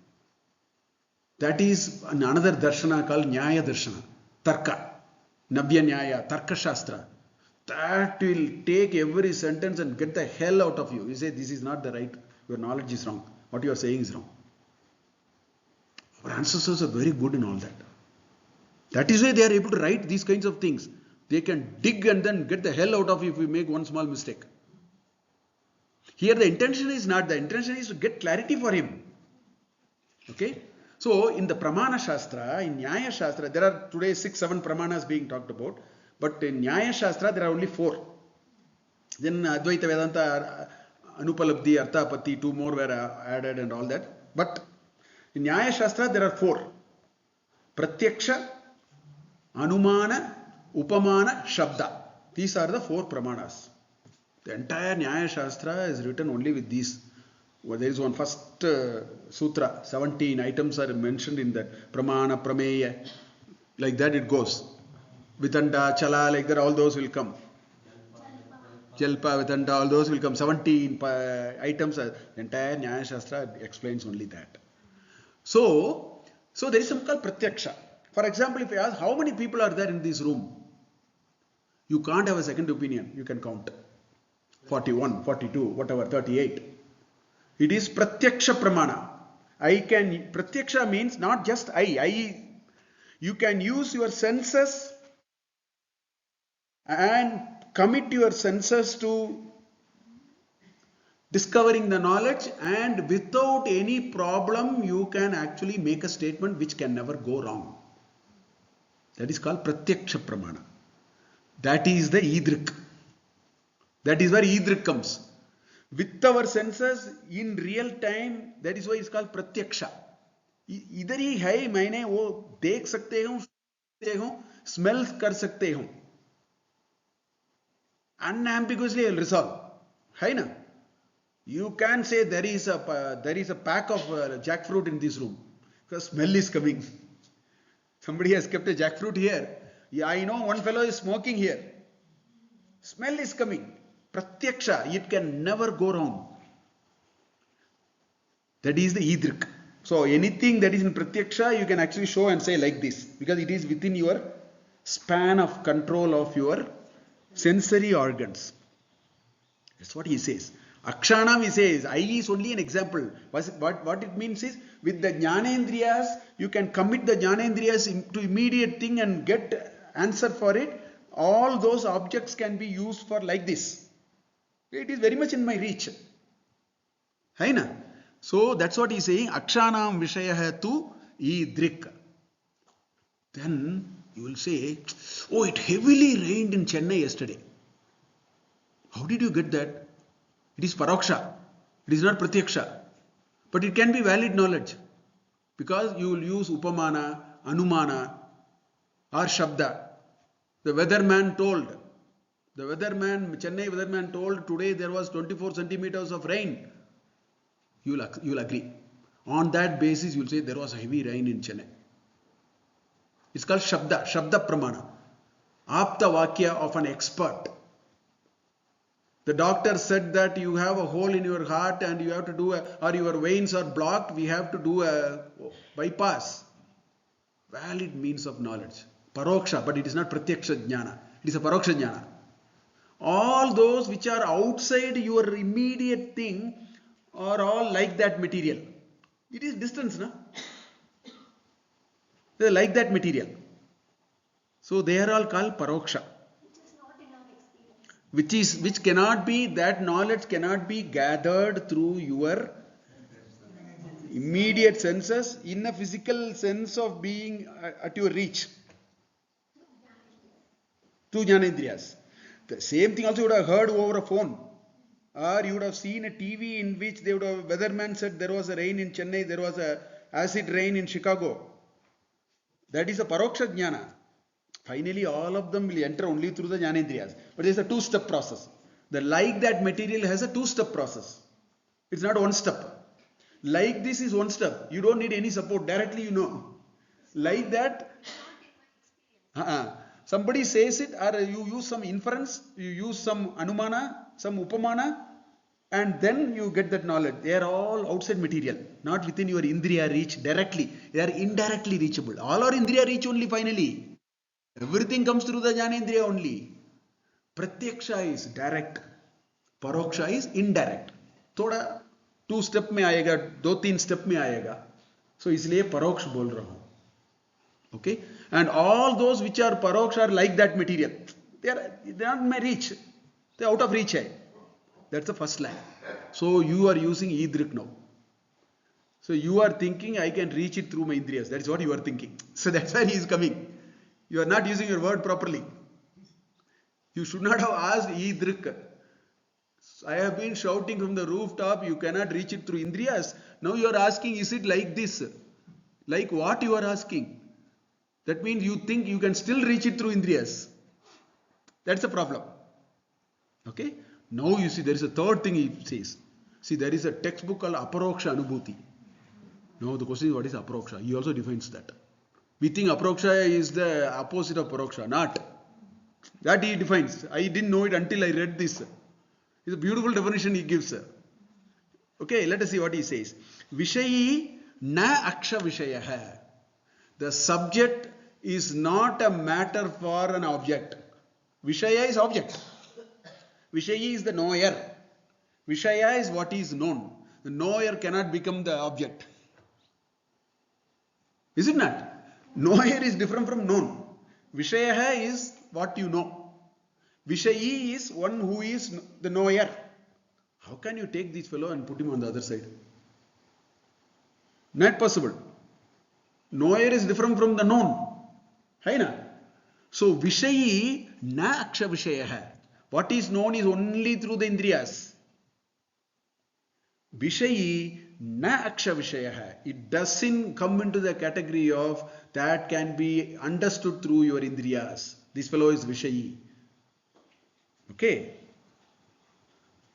That is another darshana called Nyaya Darshana. Tarka. Navya Nyaya. Tarka Shastra. That will take every sentence and get the hell out of you. You say this is not the right. Your knowledge is wrong. What you are saying is wrong. Our ancestors are very good in all that. That is why they are able to write these kinds of things. They can dig and then get the hell out of you if we make one small mistake. Here the intention is not. The intention is to get clarity for him. Okay? So in the Pramana Shastra, in Nyaya Shastra, there are today 6-7 Pramanas being talked about. But in Nyaya Shastra, there are only 4. Then Advaita Vedanta, Anupalabdhi, Arthapatti, 2 more were added and all that. But in Nyaya Shastra, there are 4. Pratyaksha, Anumana, Upamana, Shabda. These are the 4 Pramanas. The entire Nyaya Shastra is written only with these. Well, there is one first sutra, 17 items are mentioned in that. Pramana, Prameya, like that it goes. Vitanda, Chala, like that all those will come. Jalpa, Vitanda, all those will come. 17 items. The entire Nyaya Shastra explains only that. So there is something called Pratyaksha. For example, if I ask how many people are there in this room, you can't have a second opinion. You can count. 41, 42, whatever, 38. It is Pratyaksha Pramana. Pratyaksha means not just I. You can use your senses and commit your senses to discovering the knowledge, and without any problem you can actually make a statement which can never go wrong. That is called Pratyaksha Pramana. That is the Idrik. That is where Idrik comes. With our senses in real time, that is why it's called Pratyaksha. इधर ही है, मैंने वो देख सकते हूं, smell कर सकते हूं, unambiguously I'll resolve, है ना? You can say there is a pack of jackfruit in this room because smell is coming. Somebody has kept a jackfruit here. Yeah, I know one fellow is smoking here. Smell is coming. Pratyaksha, it can never go wrong. That is the idrik. So anything that is in pratyaksha, you can actually show and say like this because it is within your span of control of your sensory organs. That's what he says. Akshanam, he says, I is only an example. What it means is, with the jnanendriyas, you can commit the jnanendriyas to immediate thing and get answer for it. All those objects can be used for like this. It is very much in my reach. Hai na? So that's what he is saying. Akshanam vishayah tu idrik. Then you will say, oh, it heavily rained in Chennai yesterday. How did you get that? It is paroksha. It is not pratyaksha. But it can be valid knowledge. Because you will use upamana, anumana, or shabda. The weatherman told. Chennai weatherman told today there was 24 centimeters of rain. You will agree. On that basis you will say there was a heavy rain in Chennai. It's called shabda pramana. Apta vakya of an expert. The doctor said that you have a hole in your heart and you have to do or your veins are blocked, we have to do a bypass. Valid means of knowledge. Paroksha, but it is not pratyaksha jnana. It is a paroksha jnana. All those which are outside your immediate thing are all like that material. It is distance, na? They are like that material. So they are all called paroksha. Which cannot be, that knowledge cannot be gathered through your immediate senses in a physical sense of being at your reach. Through jnanendriyas. The same thing also you would have heard over a phone. Or you would have seen a TV in which they would have, weatherman said there was a rain in Chennai, there was a acid rain in Chicago. That is a paroksha jnana. Finally, all of them will enter only through the jnanendriyas. But there is a two-step process. The like that material has a two-step process. It's not one step. Like this is one step. You don't need any support. Directly you know. Like that, somebody says it, or you use some inference, you use some anumana, some upamana, and then you get that knowledge. They are all outside material, not within your indriya reach directly. They are indirectly reachable. All are indriya reach only finally. Everything comes through the jnanendriya only. Pratyaksha is direct. Paroksha is indirect. थोड़ा 2 step में आएगा, 2-3 step में आएगा. So इसलिए परोक्ष बोल रहा हूँ. Okay? And all those which are paroksha are like that material. They are not in my reach. They are out of reach. That's the first line. So you are using idrik now. So you are thinking I can reach it through my indriyas. That is what you are thinking. So that's why he is coming. You are not using your word properly. You should not have asked idrik. I have been shouting from the rooftop, you cannot reach it through indriyas. Now you are asking, is it like this? Like what you are asking? That means you think you can still reach it through indriyas. That's the problem. Okay? Now you see there is a third thing he says. See, there is a textbook called Aparoksha Anubhuti. Now the question is, what is Aparoksha? He also defines that. We think Aparoksha is the opposite of Paroksha. Not. That he defines. I didn't know it until I read this. It's a beautiful definition he gives. Okay, let us see what he says. Vishayi na aksha vishayah. The subject is not a matter for an object. Vishaya is object. Vishayi is the knower. Vishaya is what is known. The knower cannot become the object. Is it not? Knower is different from known. Vishaya is what you know. Vishayi is one who is the knower. How can you take this fellow and put him on the other side? Not possible. Knower is different from the known. Hai na? So Vishayi na aksha vishayah. What is known is only through the indriyas. Vishayi Na aksha vishaya. It doesn't come into the category of that can be understood through your indriyas. This fellow is vishayi. Okay.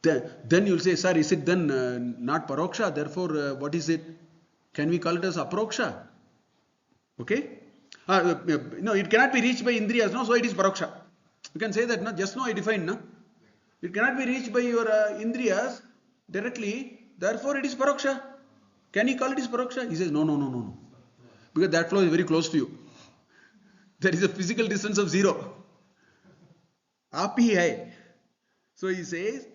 Then you'll say, sir, is it then not paroksha? Therefore, what is it? Can we call it as aproksha? Okay? No, it cannot be reached by indriyas, no, so it is paroksha. You can say that, no? Just now I defined, no? It cannot be reached by your indriyas directly, therefore it is paroksha. Can you call it as paroksha? He says, no, no, no, no, no. Because that flow is very close to you. There is a physical distance of 0. Aap hi hai. So he says,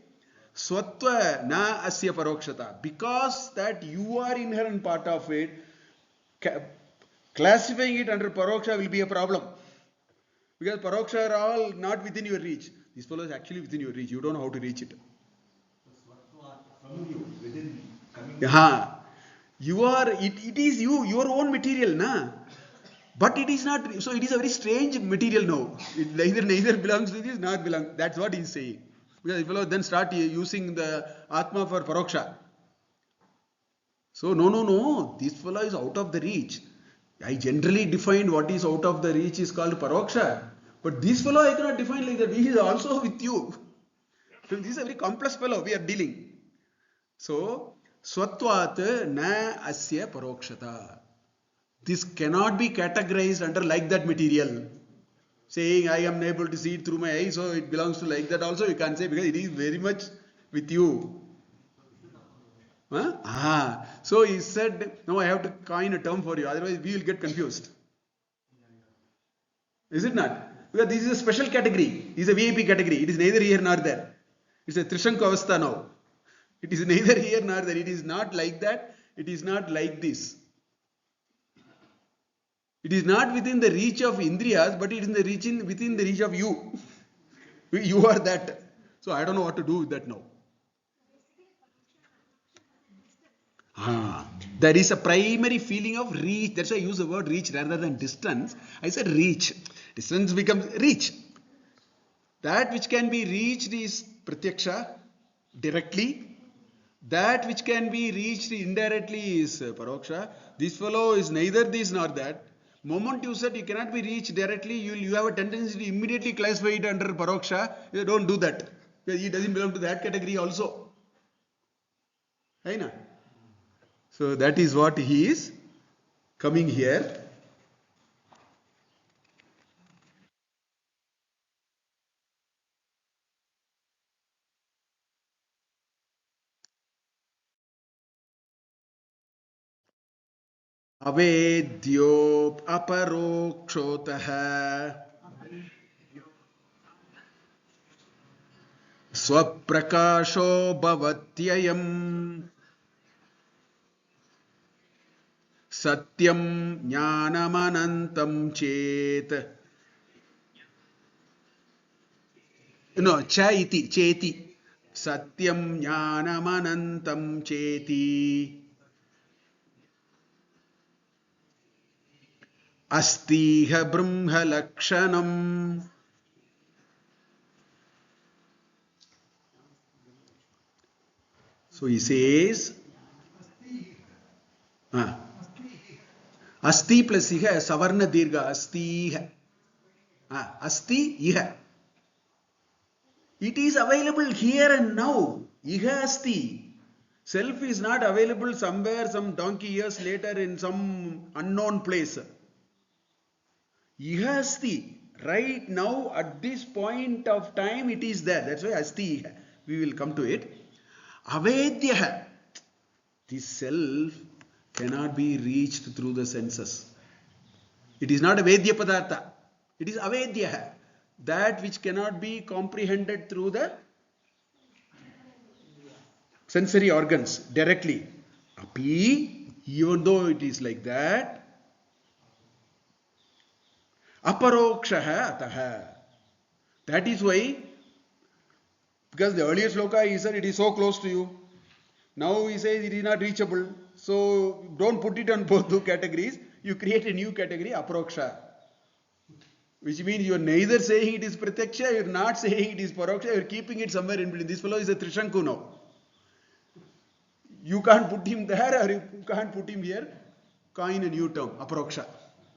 Swatva na asya parokshata. Because that you are inherent part of it, classifying it under paroksha will be a problem. Because paroksha are all not within your reach. This fellow is actually within your reach. You don't know how to reach it. From you, within me, coming. Yeah. You are, it is you, your own material, na? But it is not, so it is a very strange material now. It neither belongs to this, nor belongs. That's what he is saying. Because if you then start using the Atma for Paroksha. So, no. This fellow is out of the reach. I generally defined what is out of the reach is called Paroksha. But this fellow I cannot define like that. He is also with you. So this is a very complex fellow we are dealing. So, Swatvat na asya parokshata. This cannot be categorized under like that material. Saying I am able to see it through my eyes, so it belongs to like that also you can't say because it is very much with you. Huh? So he said, now I have to coin a term for you, otherwise we will get confused. Is it not? Because this is a special category. This is a VIP category. It is neither here nor there. It's a Trishanka Avastha now. It is neither here nor there. It is not like that. It is not like this. It is not within the reach of Indriyas, but it is within the reach of you. You are that. So I don't know what to do with that now. There is a primary feeling of reach. That's why I use the word reach rather than distance. I said reach. Distance becomes reach. That which can be reached is pratyaksha, directly. That which can be reached indirectly is paroksha. This fellow is neither this nor that. Moment you said you cannot be reached directly, you have a tendency to immediately classify it under paroksha. You don't do that. Because he doesn't belong to that category also. Right? So that is what he is coming here. Avedyo aparokshotah swaprakasho bhavatyayam satyam jnanamanantam chet. No, cha iti, cheti. Satyam jnanamanantam cheti. Astiha brahma lakshanam. So he says, Asti plus iha, savarna dirgha, asti iha. Asti iha. It is available here and now. Iha asti. Self is not available somewhere, some donkey years later in some unknown place. Iha asti. Right now, at this point of time, it is there. That's why asti iha. We will come to it. Avedyaha. This self cannot be reached through the senses. It is not a Vedya Padartha. It is Avedyaha. That which cannot be comprehended through the sensory organs directly. Api, even though it is like that, aparokshaha ataha. That is why, because the earlier sloka he said it is so close to you. Now he says it is not reachable. So don't put it on both two categories. You create a new category, aproksha. Which means you are neither saying it is pratyaksha, you are not saying it is paroksha, you are keeping it somewhere in between. This fellow is a Trishanku now. You can't put him there or you can't put him here. Coin a new term, aproksha.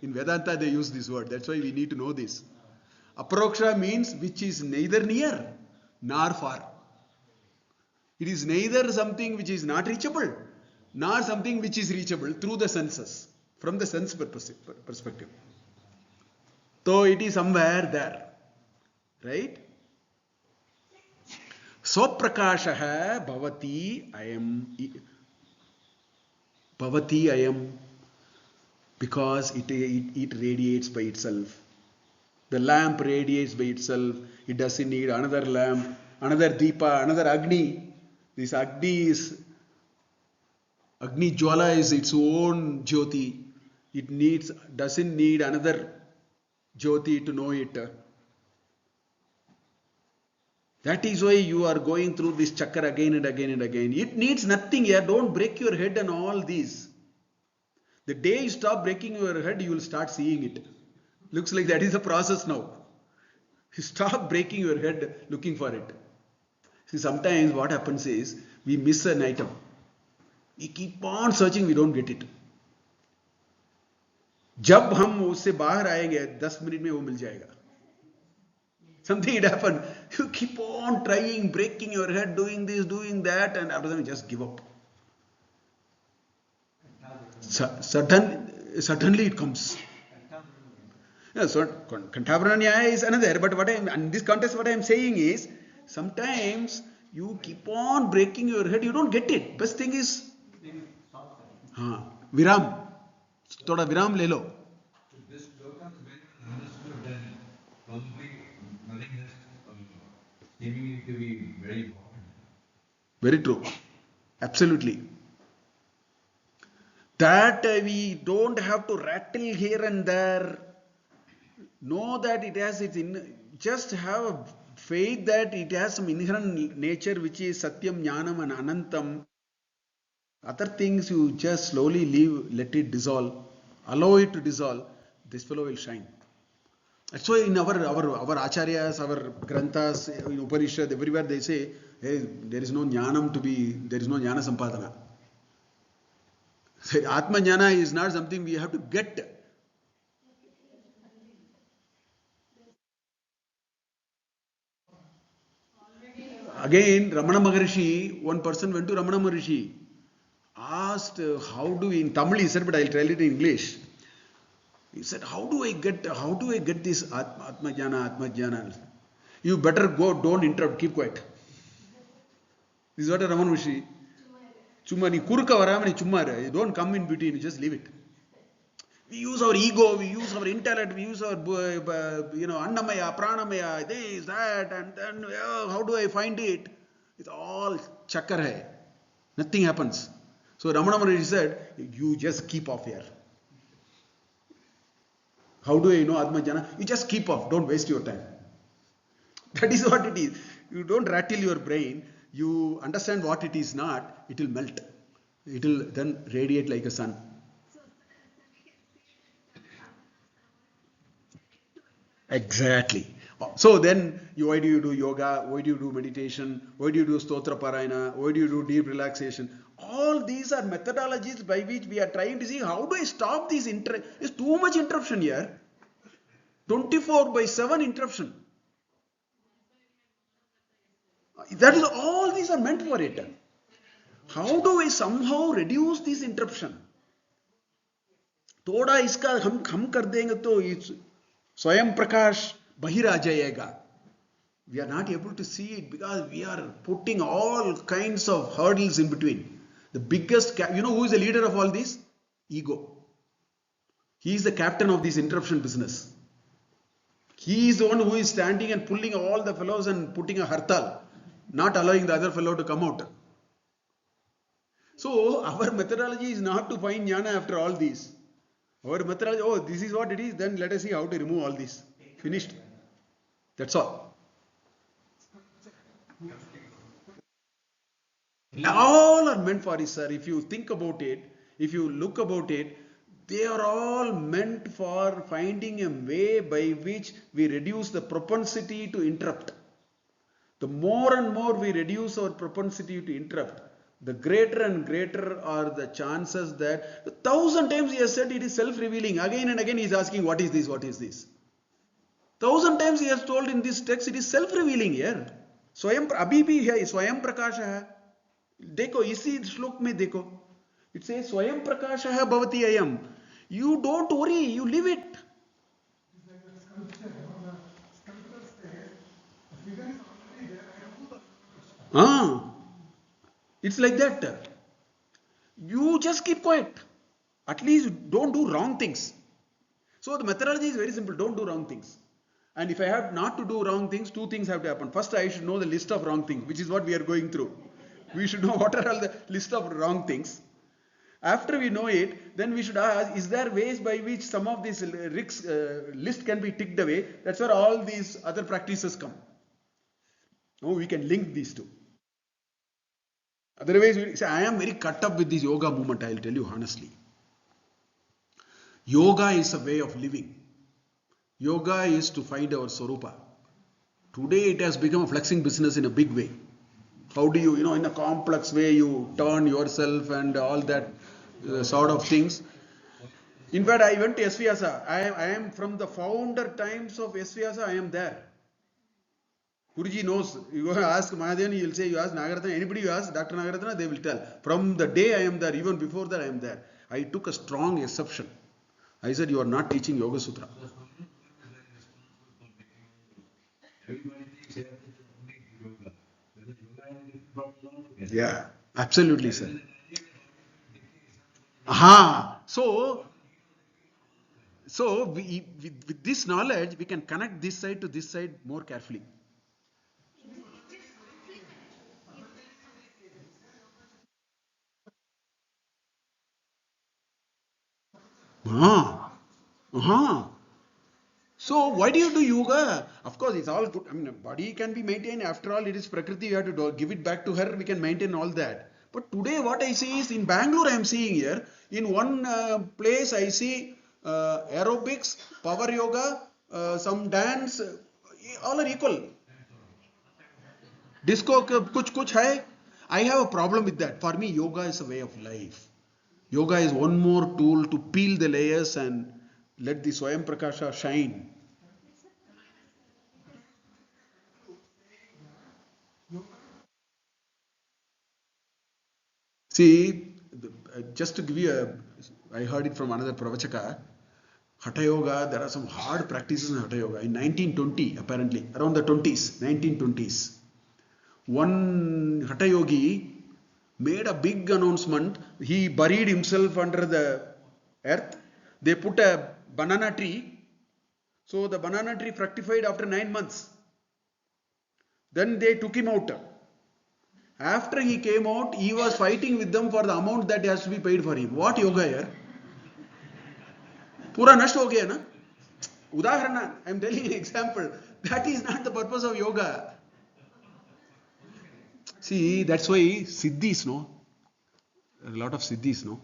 In Vedanta they use this word. That's why we need to know this. Aproksha means which is neither near nor far. It is neither something which is not reachable nor something which is reachable through the senses, from the sense perspective. So it is somewhere there, right? Swaprakashaha bhavati ayam, because it radiates by itself. The lamp radiates by itself. It doesn't need another lamp, another deepa, another agni. This agni jwala is its own jyoti. It doesn't need another jyoti to know it. That is why you are going through this chakra again and again and again. It needs nothing here. Don't break your head on all these. The day you stop breaking your head, you will start seeing it. Looks like that is the process now. You stop breaking your head looking for it. See, sometimes what happens is we miss an item. We keep on searching, we don't get it. जब हम उससे बाहर आएंगे 10 minute में वो मिल जाएगा. Something had happened. You keep on trying, breaking your head, doing this, doing that, and after that you just give up. Suddenly it comes. Yeah, so Kantabhara Nyaya is another, but in this context what I am saying is, sometimes you keep on breaking your head, you don't get it. Best thing is, Viram. Thoda Viram le lo. This sloka is very understood and probably nothing is seeming to be very important. Very true. Absolutely. That we don't have to rattle here and there. Know that it has just have a faith that it has some inherent nature which is Satyam, Jnanam and Anantam. Other things you just slowly leave, let it dissolve, allow it to dissolve, this fellow will shine. That's why in our acharyas, our granthas, in Upanishad, everywhere they say, hey, there is no jnanam there is no jnana sampadana. Atma jnana is not something we have to get. Again, Ramana Maharishi, one person went to Ramana Maharishi, asked, how do we, in Tamil he said, but I'll tell it in English. He said, how do I get this Atma Jnana? You better go, don't interrupt, keep quiet. This is what a Ramana Maharishi. Chumma ni kurka varamani chumma, don't come in between, just leave it. We use our ego, we use our intellect, we use our, annamaya, pranamaya, this, that, and then, how do I find it? It's all chakkar hai. Nothing happens. So Ramana Maharishi said, you just keep off here. How do I know Atma Jnana? You just keep off, don't waste your time. That is what it is. You don't rattle your brain, you understand what it is not, it will melt. It will then radiate like a sun. Exactly. So then, why do you do yoga? Why do you do meditation? Why do you do stotra parayana? Why do you do deep relaxation? All these are methodologies by which we are trying to see how do I stop these There's too much interruption here. 24/7 interruption. That is all these are meant for it. How do I somehow reduce this interruption? थोड़ा इसका हम कर देंगे तो स्वयं प्रकाश बहिर आ जाएगा. We are not able to see it because we are putting all kinds of hurdles in between. The biggest, who is the leader of all this? Ego. He is the captain of this interruption business. He is the one who is standing and pulling all the fellows and putting a hartal, not allowing the other fellow to come out. So our methodology is not to find jnana after all these. Our methodology, this is what it is, then let us see how to remove all this. Finished. That's all. All are meant for it, sir. If you think about it, if you look about it, they are all meant for finding a way by which we reduce the propensity to interrupt. The more and more we reduce our propensity to interrupt, the greater and greater are the chances that 1,000 times he has said it is self-revealing. Again and again he is asking, what is this? What is this? 1,000 times he has told in this text, it is self-revealing here. स्वयं अभी भी है स्वयं प्रकाश है. देखो इसी श्लोक में देखो, it says स्वयं प्रकाश है भवति अयम. You don't worry, you live it. Ah, it's like that. You just keep quiet. At least don't do wrong things. So the methodology is very simple. Don't do wrong things. And if I have not to do wrong things, two things have to happen. First, I should know the list of wrong things, which is what we are going through. We should know what are all the list of wrong things. After we know it, then we should ask, is there ways by which some of this list can be ticked away? That's where all these other practices come. Now we can link these two. Otherwise, I am very cut up with this yoga movement, I'll tell you honestly. Yoga is a way of living. Yoga is to find our Swarupa. Today it has become a flexing business in a big way. How do you, in a complex way, you turn yourself and all that sort of things. In fact, I went to SVasa. I am from the founder times of SVasa, I am there. Guruji knows. You go ask Mahadevan, he will say, you ask Nagaratna, anybody you ask, Dr. Nagaratna, they will tell. From the day I am there, even before that I am there. I took a strong exception. I said, you are not teaching Yoga Sutra. Yeah, absolutely, sir. Aha. So with this knowledge, we can connect this side to this side more carefully. Ah. Uh-huh. So why do you do yoga? Of course, it's all good. I mean, body can be maintained. After all, it is Prakriti. You have to give it back to her. We can maintain all that. But today, what I see is in Bangalore, I am seeing here. In one place, I see aerobics, power yoga, some dance. All are equal. Disco, kuch hai. I have a problem with that. For me, yoga is a way of life. Yoga is one more tool to peel the layers and let the Swayam Prakasha shine. See, just to give you I heard it from another Pravachaka, Hatha Yoga, there are some hard practices in Hatha Yoga. In 1920, apparently, around the 20s, 1920s, one Hatha Yogi made a big announcement. He buried himself under the earth. They put a banana tree. So the banana tree fructified after 9 months. Then they took him out. After he came out, he was fighting with them for the amount that has to be paid for him. What yoga here? पूरा नष्ट हो गया ना. उदाहरण, I am telling an example. That is not the purpose of yoga. See, that's why siddhis, no? A lot of siddhis, no?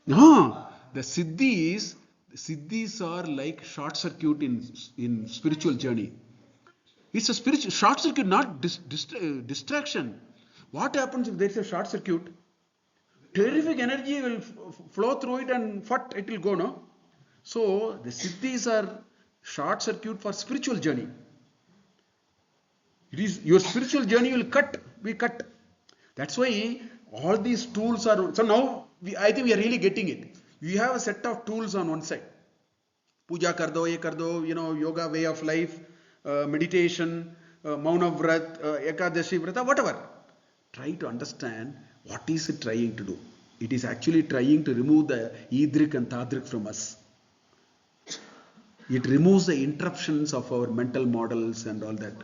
No, the siddhis are like short circuit in spiritual journey. It's a spiritual short circuit, not distraction. What happens if there is a short circuit? Terrific energy will flow through it and it will go, no? So the siddhis are short circuit for spiritual journey. It is your spiritual journey will be cut. That's why all these tools are. So now I think we are really getting it. You have a set of tools on one side. Puja kar do, ye kar do, yoga way of life, meditation, mauna vrat, ekadashi vrata, whatever. Try to understand what is it trying to do. It is actually trying to remove the idrik and tadrik from us. It removes the interruptions of our mental models and all that.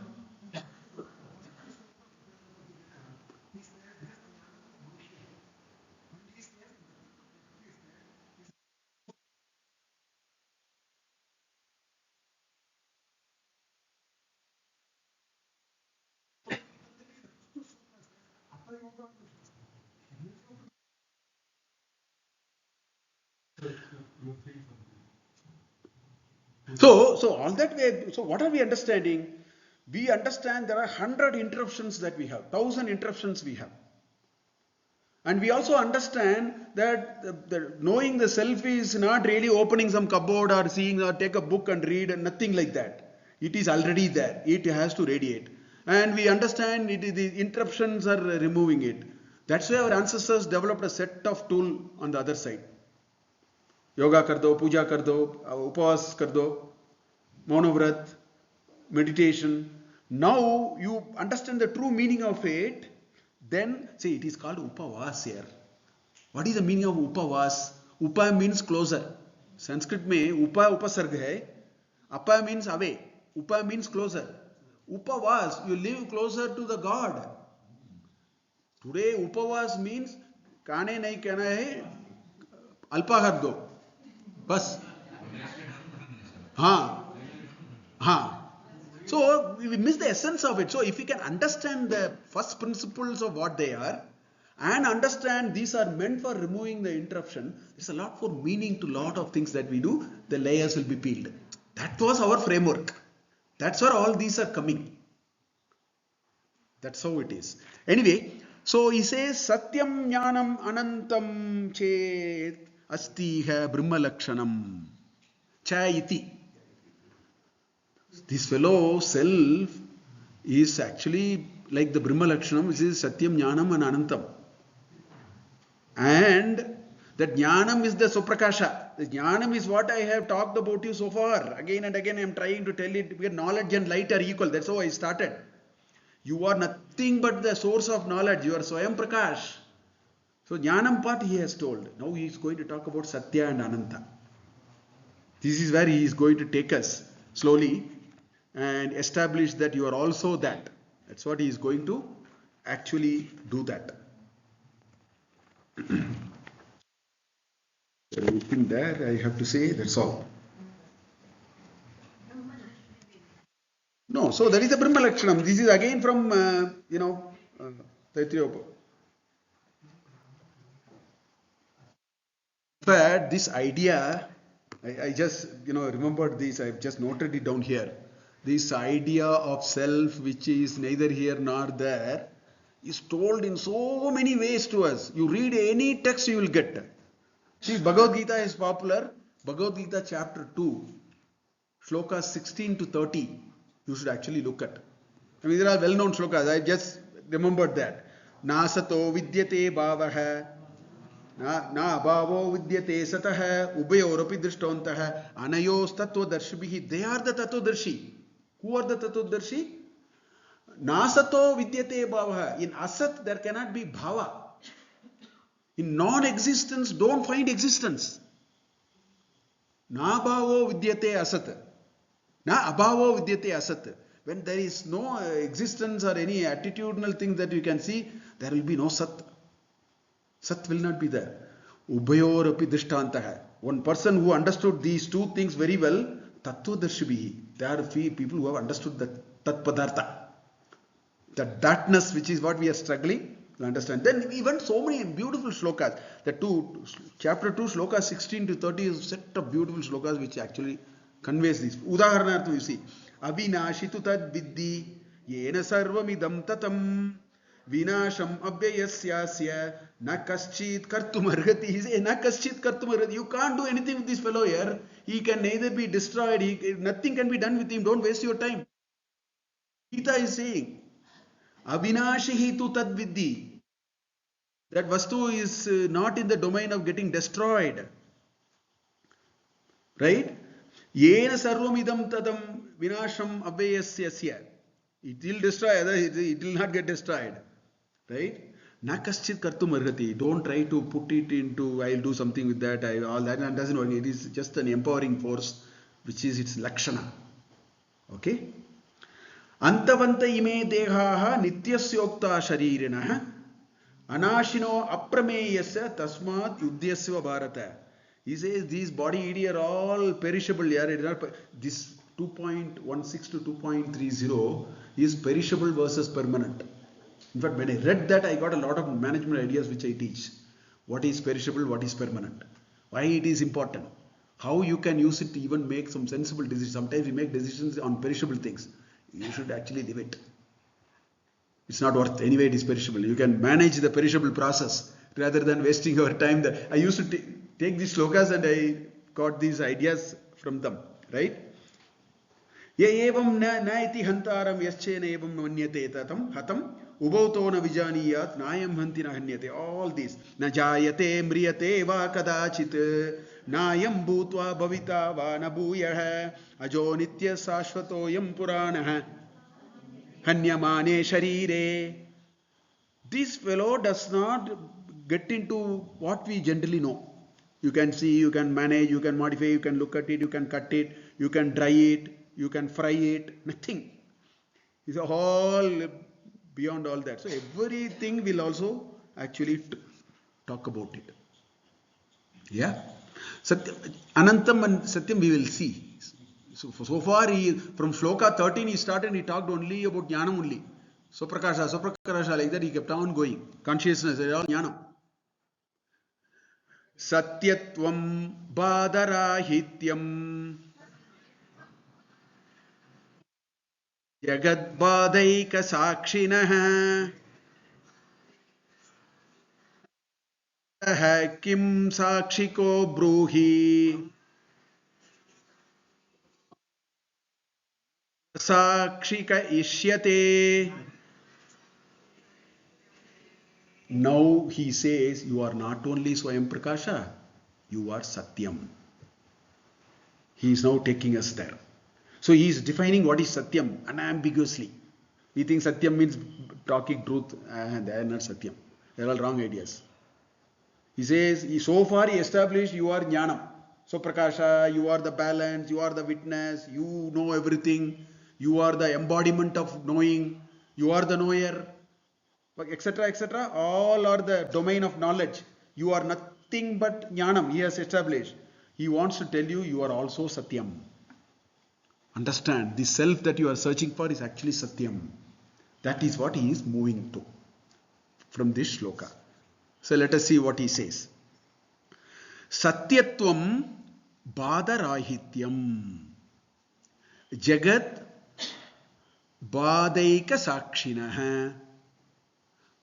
So all that way, so what are we understanding? We understand there are 100 interruptions that we have, 1,000 interruptions we have. And we also understand that knowing the self is not really opening some cupboard or seeing or take a book and read and nothing like that. It is already there. It has to radiate. And we understand the interruptions are removing it. That's why our ancestors developed a set of tool on the other side. Yoga kar do, puja kar do, upavas kar do, monavrat, meditation. Now you understand the true meaning of it. Then say it is called upavas here. What is the meaning of upavas? Upa means closer. Sanskrit mein upa upasarga hai. Apa means away. Upa means closer. Upavas, you live closer to the God. Today upavas means kane nahi kehna hai, alpahar do. Bas. हाँ हाँ. So we miss the essence of it. So if we can understand the first principles of what they are and understand these are meant for removing the interruption, there's a lot more meaning to a lot of things that we do. The layers will be peeled. That was our framework. That's where all these are coming. That's how it is. Anyway, so he says Satyam Jnanam Anantam Chet Astiha Brahma Lakshanam Chayiti. This fellow self is actually like the Brahma Lakshanam, which is Satyam, Jnanam and Anantam. And that Jnanam is the Suprakasha. The Jnanam is what I have talked about you so far. Again and again I am trying to tell it because knowledge and light are equal. That's how I started. You are nothing but the source of knowledge. You are Swayam Prakash. So Jnanam part he has told. Now he is going to talk about Satya and Ananta. This is where he is going to take us slowly and establish that you are also that. That's what he is going to actually do that. Anything there I have to say, that's all. No, so that is the Brahma Lakshanam. This is again from, Taittiriya. But this idea, I just, remembered this, I've just noted it down here. This idea of self, which is neither here nor there, is told in so many ways to us. You read any text, you will get. See, Bhagavad Gita is popular. Bhagavad Gita chapter 2, shlokas 16 to 30, you should actually look at. I mean, there are well-known shlokas. I just remembered that. Nasato vidyate bhavaha, na abhavo vidyate satah, ubayoropi drishtantah, anayos tattvadarshibhi. They are the tattvadarshi. Who are the tattvadarshi? Nasato vidyate bhavaha. In asat, there cannot be bhava. In non-existence, don't find existence. Na bhavo vidyate asat. Na abhavo vidyate asat. When there is no existence or any attitudinal thing that you can see, there will be no sat. Sat will not be there. Ubayor api drishtantah. One person who understood these two things very well, tattvadarshibhi. There are few people who have understood that tat padartha. Thatness, which is what we are struggling to understand. Then even so many beautiful shlokas. Chapter 2, shlokas 16 to 30 is a set of beautiful shlokas which actually conveys this. Udaharanartha, you see. Avinashitu tad viddhi yena sarvamidam tatam vinasham abhyayasyasya na kaschit kartum arhati. He says, na kaschit kartum arhati. You can't do anything with this fellow here. He can neither be destroyed, nothing can be done with him. Don't waste your time. Gita is saying, Avinashihi tu tad viddhi. That vastu is not in the domain of getting destroyed. Right? Yena sarvamidam tadam vinasham abhayasyasya. It will destroy, it will not get destroyed. Right? Na kaschit kartum arhati. Don't try to put it into, I'll do something with that, all that doesn't work. It is just an empowering force, which is its lakshana. Okay? Antavanta ime dehaha nityasyokta sharirina anashino aprameyasya tasmat yuddhyasya bharata. He says these body are all perishable. This 2.16 to 2.30 is perishable versus permanent. In fact, when I read that, I got a lot of management ideas which I teach. What is perishable, what is permanent, why it is important, how you can use it to even make some sensible decisions. Sometimes we make decisions on perishable things. You should actually leave it. It's not worth, anyway it is perishable. You can manage the perishable process rather than wasting your time. I used to take these slokas and I got these ideas from them, right? Ye evam na iti hantaram yaschena evam manyate tatam hatam ubauto na vijaniyat nayam hanti na hanyate. All these. Na jayate mriyate va kadachit nayam bhutva bhavita va na bhuyah ajo nitya sashvato yam puranah hanyamane sharire. This fellow does not get into what we generally know. You can see, you can manage, you can modify, you can look at it, you can cut it, you can dry it, you can fry it, nothing. It's all beyond all that. So everything will also actually talk about it. Yeah? Satyam, Anantam and Satyam we will see. So far from Shloka 13 he started and he talked only about Jnanam only. Swaprakasha, like that he kept on going. Consciousness, all Jnanam. Satyatvam Badarahityam Jagadbadaika Sakshinaha Kim Sakshiko Bruhi Sakshika Ishyate. Now he says, you are not only Swayam Prakasha, you are Satyam. He is now taking us there. So he is defining what is Satyam unambiguously. We think Satyam means talking truth, and they are not Satyam. They are all wrong ideas. He says, so far he established you are Jnanam. So Prakasha, you are the balance, you are the witness, you know everything, you are the embodiment of knowing, you are the knower, etc., etc. All are the domain of knowledge. You are nothing but Jnanam, he has established. He wants to tell you, you are also Satyam. Understand, the self that you are searching for is actually Satyam. That is what he is moving to from this shloka. So let us see what he says. Satyatvam Badarahityam Jagat Badaika Sakshinaha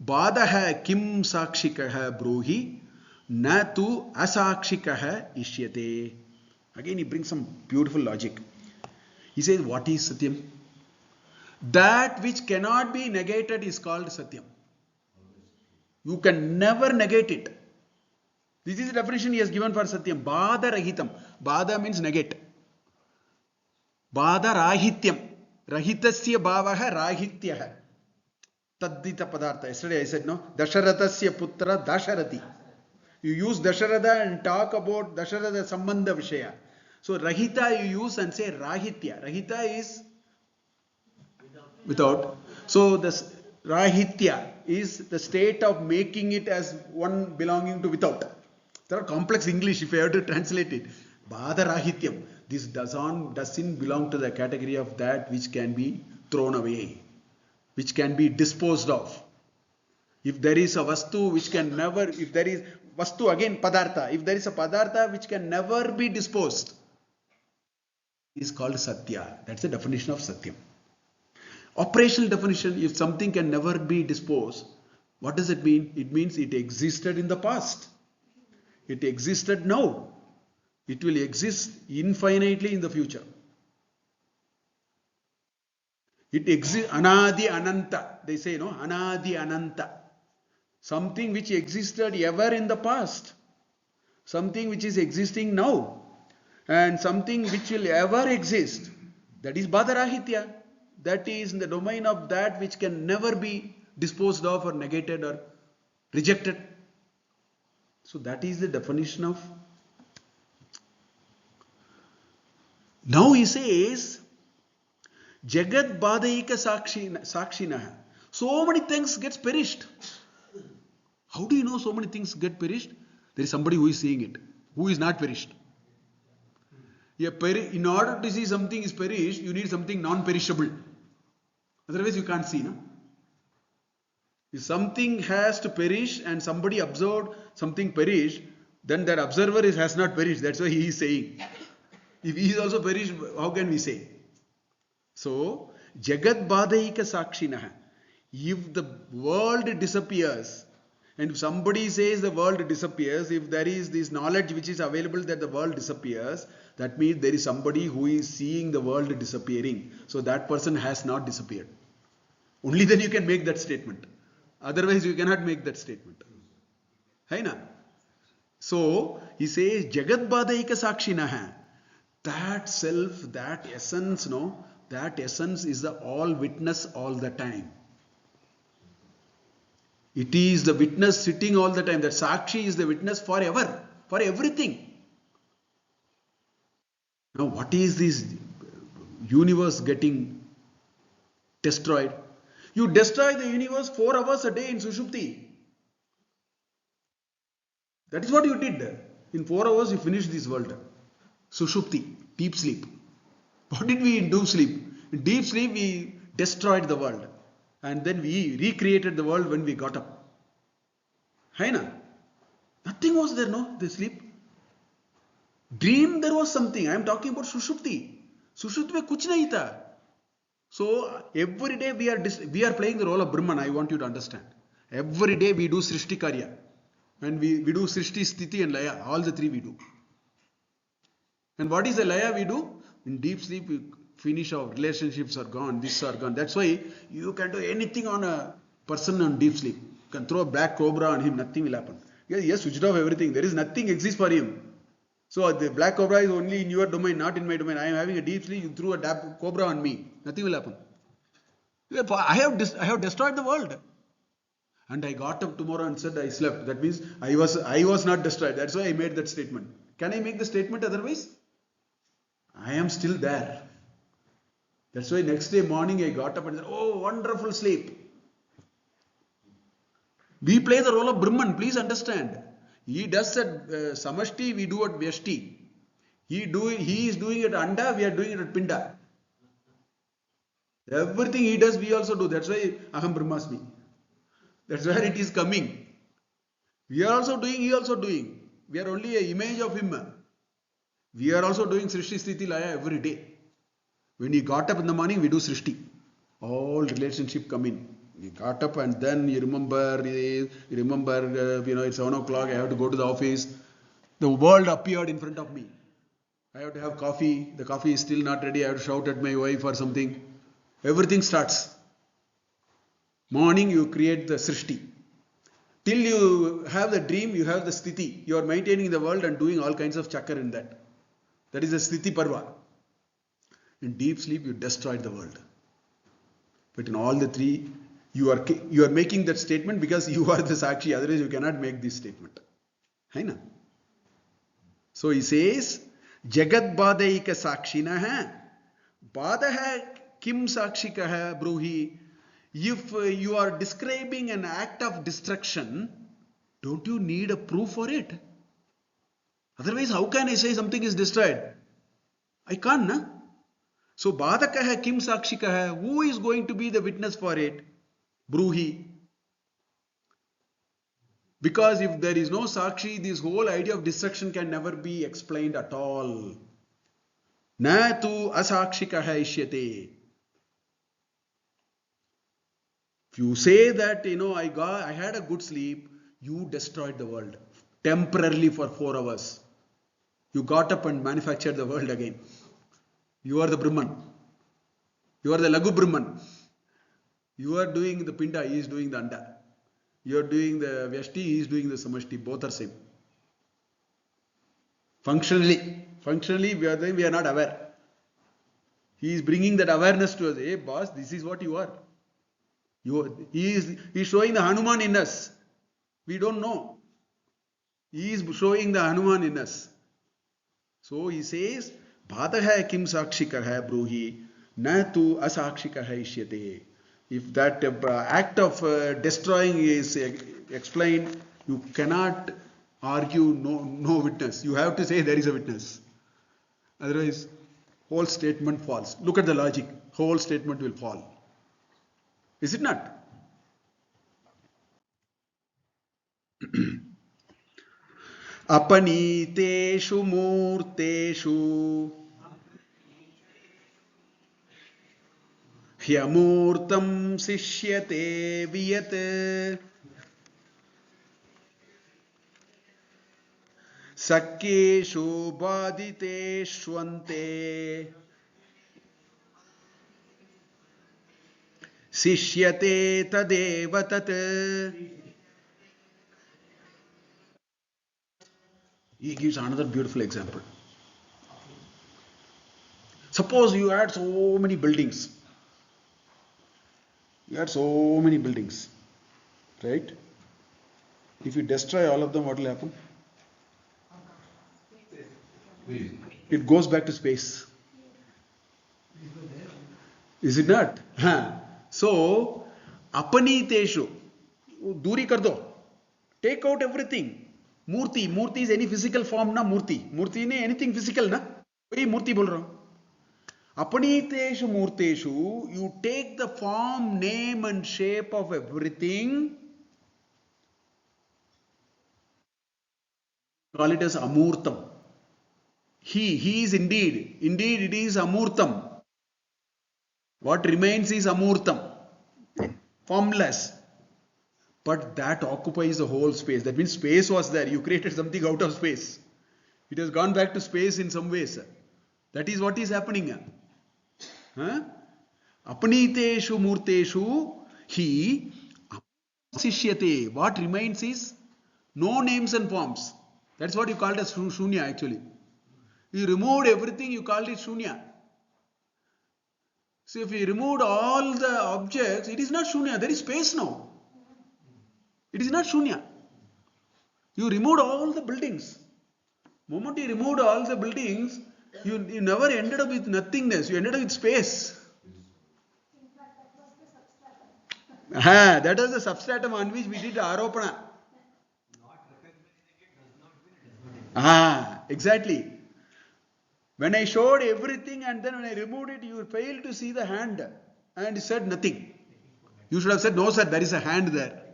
Badaha Kim Sakshikaha Bruhi Na tu Asakshikaha Ishyate. Again he brings some beautiful logic. He says, what is Satyam? That which cannot be negated is called Satyam. You can never negate it. This is the definition he has given for Satyam. Bada Rahitam. Bada means negate. Bada Rahityam. Rahitasya bhavaha Rahityaha. Taddita padartha. Yesterday I said, no? Dasharathasya putra Dasharati. You use Dasharatha and talk about Dasharatha Sambandha Vishaya. So Rahita you use and say Rahitya. Rahita is without. So this Rahitya is the state of making it as one belonging to without. There are complex English if I have to translate it. Bada Rahityam. This doesn't belong to the category of that which can be thrown away, which can be disposed of. If there is a vastu which can never, if there is vastu again padartha, if there is a padartha which can never be disposed, is called Satya. That's the definition of Satyam. Operational definition, if something can never be disposed, what does it mean? It means it existed in the past. It existed now. It will exist infinitely in the future. It exists, Anadi Ananta. They say, no, Anadi Ananta. Something which existed ever in the past. Something which is existing now. And something which will ever exist. That is Badarahitya. That is in the domain of that which can never be disposed of or negated or rejected. So that is the definition of. Now he says, Jagat Badaika Sakshinaha. So many things gets perished. How do you know so many things get perished? There is somebody who is seeing it, who is not perished. In order to see something is perished, you need something non-perishable. Otherwise you can't see, no? If something has to perish and somebody observed something perish, then that observer has not perished. That's why he is saying. If he is also perished, how can we say? So, Jagat Badaika Sakshinaha. If the world disappears, and if somebody says the world disappears, if there is this knowledge which is available that the world disappears, that means there is somebody who is seeing the world disappearing. So that person has not disappeared. Only then you can make that statement. Otherwise you cannot make that statement. Haina? So he says Jagat Badaika Sakshinaha. That self, that essence, no, that essence is the all witness all the time. It is the witness sitting all the time. That Sakshi is the witness forever, for everything. Now, what is this universe getting destroyed? You destroy the universe 4 hours a day in Sushupti. That is what you did. In 4 hours, you finished this world. Sushupti, deep sleep. What did we do sleep? In deep sleep, we destroyed the world. And then we recreated the world when we got up. Haina? Nothing was there, no? The sleep. Dream, there was something. I am talking about Sushupti. Sushupti mein kuch nahi tha. So, every day we are playing the role of Brahman. I want you to understand. Every day we do Srishti Karya. And we do Srishti, Sthiti and Laya. All the 3 we do. And what is the Laya we do? In deep sleep, we finish our relationships are gone, this are gone. That's why you can do anything on a person on deep sleep. You can throw a black cobra on him, nothing will happen. He has switched off everything. There is nothing exists for him. So the black cobra is only in your domain, not in my domain. I am having a deep sleep, you threw a cobra on me. Nothing will happen. I have destroyed the world. And I got up tomorrow and said I slept. That means I was not destroyed. That's why I made that statement. Can I make the statement otherwise? I am still there. That's why next day morning I got up and said, oh, wonderful sleep. We play the role of Brahman, please understand. He does at Samashti, we do at Vyashti. He is doing it at Anda, we are doing it at Pinda. Everything he does, we also do. That's why Aham Brahmasmi. That's where it is coming. We are also doing, he also doing. We are only an image of him. We are also doing Srishti Sthiti Laya every day. When he got up in the morning, we do Srishti. All relationship come in. We got up and then you remember, it's 7 o'clock, I have to go to the office. The world appeared in front of me. I have to have coffee. The coffee is still not ready. I have to shout at my wife or something. Everything starts. Morning, you create the Srishti. Till you have the dream, you have the Sthiti. You are maintaining the world and doing all kinds of chakra in that. That is the Sthiti Parva. In deep sleep, you destroyed the world. But in all the 3, you are making that statement because you are the Sakshi. Otherwise, you cannot make this statement. Haina? So he says, Jagat Badaika Sakshinaha. Badaha Kim Sakshikaha Bruhi. If you are describing an act of destruction, don't you need a proof for it? Otherwise, how can I say something is destroyed? I can't, na? So, Badakaha Kim Sakshikaha, who is going to be the witness for it? Bruhi. Because if there is no Sakshi, this whole idea of destruction can never be explained at all. Na tu asakshikaha ishyate. If you say that, I had a good sleep, you destroyed the world. Temporarily for 4 hours. You got up and manufactured the world again. You are the Brahman. You are the Lagu Brahman. You are doing the Pinda, he is doing the Anda. You are doing the Vyashti, he is doing the Samashti. Both are same. Functionally, we are not aware. He is bringing that awareness to us. Hey boss, this is what you are. He is showing the Hanuman in us. We don't know. He is showing the Hanuman in us. So he says, Bhataha kim sakshikaha bruhi, na tu asakshikaha ishyate. If that act of destroying is explained, you cannot argue no witness. You have to say there is a witness. Otherwise, whole statement falls. Look at the logic. Whole statement will fall. Is it not? Apaniteshu murteshu hyamurtam sishyate viyat sakyeshu baditeshwante sishyate tadeva tat. He gives another beautiful example. Suppose you had so many buildings. You had so many buildings, right? If you destroy all of them, what will happen? Please. It goes back to space. Is it not? So, apaniteshu, duri kar do. Take out everything. Murti, murti is any physical form na murti. Murti ne anything physical na. वही मूर्ति बोल रहा हूं. Apaniteshu murteshu, you take the form, name and shape of everything. Call it as amurtam. He is indeed it is amurtam. What remains is amurtam, formless. But that occupies the whole space. That means space was there. You created something out of space. It has gone back to space in some ways. That is what is happening. Apaniteshu murteshu, he sishyate. What remains is no names and forms. That's what you called as shunya actually. You removed everything, you called it shunya. So if you removed all the objects, it is not shunya, there is space now. It is not shunya. You removed all the buildings. The moment you removed all the buildings, you never ended up with nothingness, you ended up with space. That was the substratum on which we did aropana. Exactly. When I showed everything and then when I removed it, you failed to see the hand and said nothing. You should have said, no sir, there is a hand there.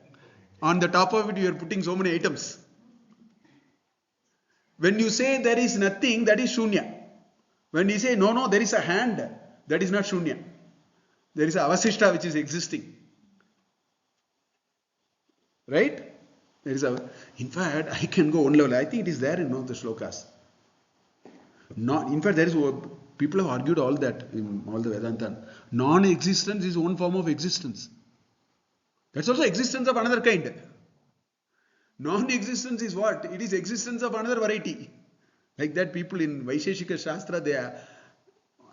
On the top of it, you are putting so many items. When you say there is nothing, that is shunya. When you say, no, there is a hand, that is not shunya. There is a avasishta which is existing. Right? In fact, I can go one level. I think it is there in one of the shlokas. In fact, people have argued all that in all the Vedanta. Non-existence is one form of existence. That's also existence of another kind. Non-existence is what? It is existence of another variety. Like that, people in Vaisheshika Shastra, they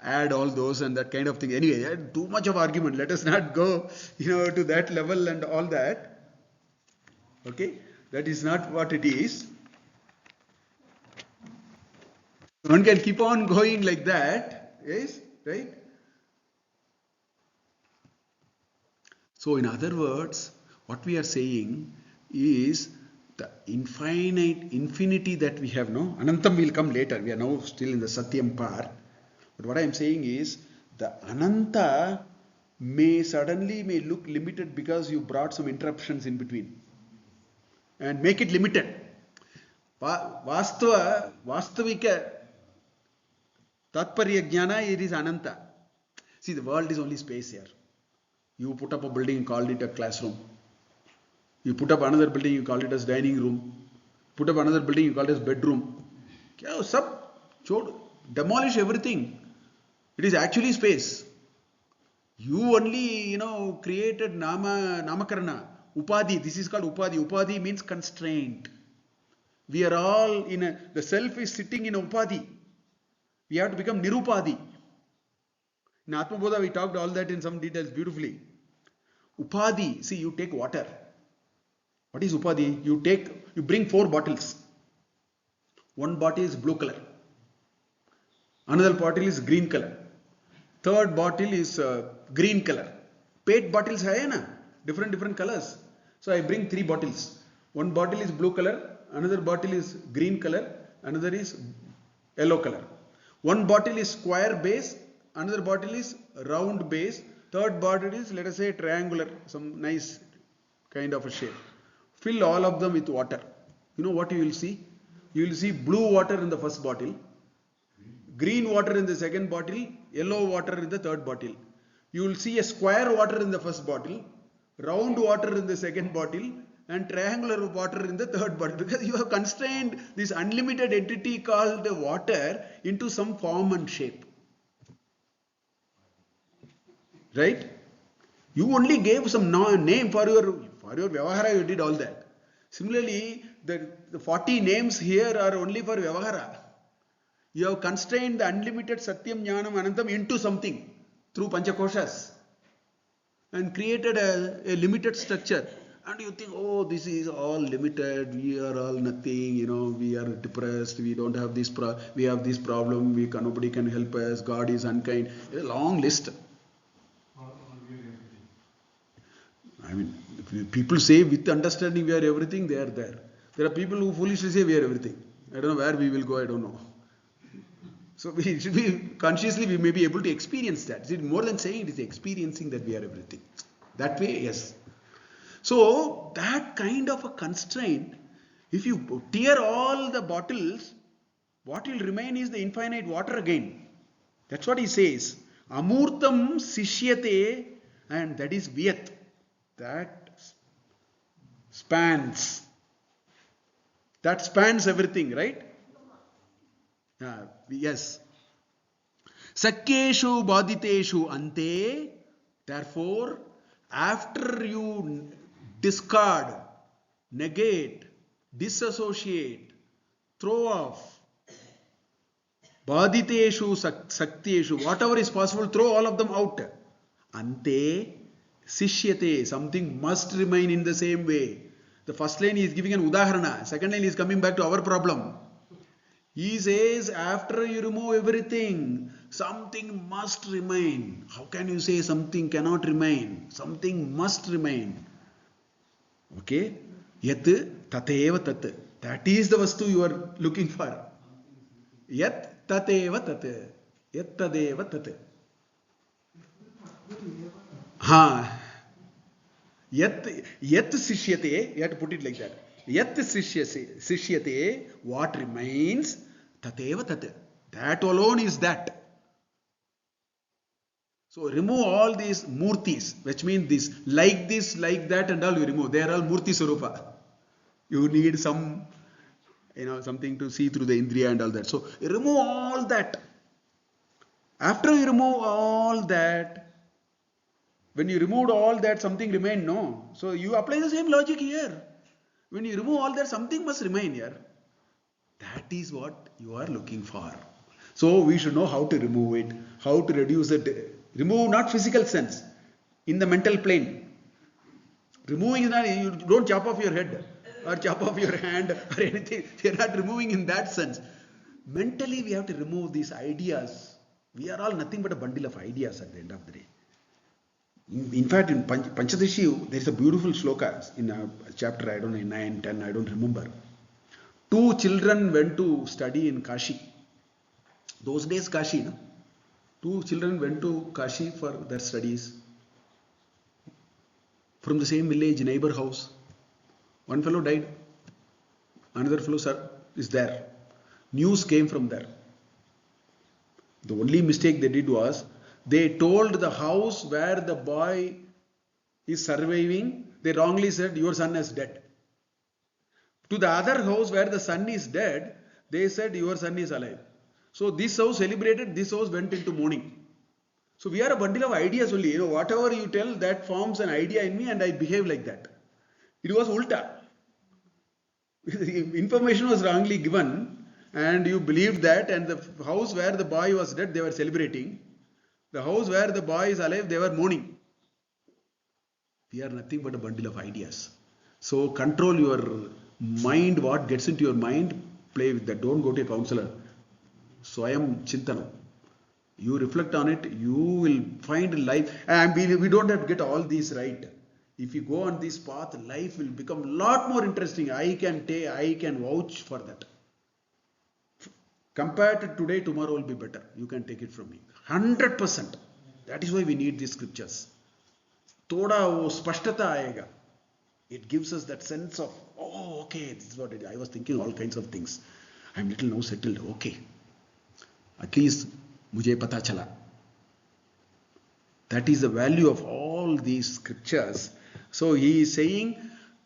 add all those and that kind of thing. Anyway, too much of argument. Let us not go, to that level and all that. Okay, that is not what it is. One can keep on going like that, yes, right? So in other words, what we are saying is the infinity that we have now. Anantam will come later. We are now still in the Satyam part. But what I am saying is the Ananta may look limited because you brought some interruptions in between. And make it limited. Vastavika Tatparya Jnana, it is Ananta. See, the world is only space here. You put up a building and called it a classroom. You put up another building, you call it as dining room. Put up another building, you call it as bedroom. Demolish everything. It is actually space. You only, created namakarana. Upadhi, this is called upadhi. Upadhi means constraint. We are all the self is sitting in a upadhi. We have to become nirupadhi. In Atmabodha, we talked all that in some details beautifully. Upadhi, see, you take water. What is upadhi? You bring 4 bottles. One bottle is blue color. Another bottle is green color. Third bottle is green color. Pet bottles hai na? Different colors. So I bring 3 bottles. One bottle is blue color, another bottle is green color, another is yellow color. One bottle is square base, another bottle is round base, third bottle is, let us say, triangular, some nice kind of a shape. Fill all of them with water. You know what you will see? You will see blue water in the first bottle, green water in the second bottle, yellow water in the third bottle. You will see a square water in the first bottle, round water in the second bottle, and triangular water in the third bottle. Because you have constrained this unlimited entity called water into some form and shape. Right? You only gave some name for your Vyavahara, you did all that. Similarly, the 40 names here are only for Vyavahara. You have constrained the unlimited Satyam, Jnanam, Anantam into something through Panchakoshas and created a limited structure. And you think, oh, this is all limited, we are all nothing, we are depressed, we don't have this, we have this problem, nobody can help us, God is unkind. A long list. I mean, if people say with understanding we are everything, they are there. There are people who foolishly say we are everything. I don't know where we will go, I don't know. So we should be consciously, we may be able to experience that. It's more than saying, it is experiencing that we are everything. That way, yes. So that kind of a constraint, if you tear all the bottles, what will remain is the infinite water again. That's what he says. Amurtam sishyate, and that is vyat. That spans. That spans everything, right? Yes. Sakyeshu baditeshu ante. Therefore, after you discard, negate, disassociate, throw off, baditeshu sakyeshu, whatever is possible, throw all of them out. Ante sishyate, something must remain in the same way. The first line is giving an udaharana. Second line is coming back to our problem. He says, after you remove everything, something must remain. How can you say something cannot remain? Something must remain. Okay? Yat tateva tat. That is the vastu you are looking for. Yat tateva tat. Yat tadeva tat. Yat sishyate, you have to put it like that. Yat sishyate, what remains, tateva tat. That alone is that. So remove all these murtis, which means this, like that, and all you remove. They are all murti sarupa. You need some, something to see through the indriya and all that. So remove all that. After you remove all that, when you removed all that, something remained, no? So you apply the same logic here. When you remove all that, something must remain here. That is what you are looking for. So we should know how to remove it, how to reduce it. Remove not physical sense, in the mental plane. Removing is not, you don't chop off your head or chop off your hand or anything. You're not removing in that sense. Mentally, we have to remove these ideas. We are all nothing but a bundle of ideas at the end of the day. In fact, in Pancakosha, there is a beautiful shloka in a chapter, I don't know, 9, 10, I don't remember. 2 children went to study in Kashi. Those days, Kashi, no? 2 children went to Kashi for their studies. From the same village, neighbor house. One fellow died. Another fellow is there. News came from there. The only mistake they did was, they told the house where the boy is surviving, they wrongly said, your son is dead. To the other house where the son is dead, they said, your son is alive. So this house celebrated, this house went into mourning. So we are a bundle of ideas only. Whatever you tell, that forms an idea in me and I behave like that. It was ulta. Information was wrongly given and you believed that, and the house where the boy was dead, they were celebrating. The house where the boy is alive, they were mourning. We are nothing but a bundle of ideas. So control your mind, what gets into your mind, play with that. Don't go to a counselor. Swayam Chintana. You reflect on it, you will find life. And we don't have to get all these right. If you go on this path, life will become a lot more interesting. I can vouch for that. Compared to today, tomorrow will be better. You can take it from me. 100%. That is why we need these scriptures. Thoda wo spashtata aayega. It gives us that sense of, oh, okay, this is what I was thinking, all kinds of things. I'm little now settled. Okay. At least mujhe pata chala. That is the value of all these scriptures. So he is saying,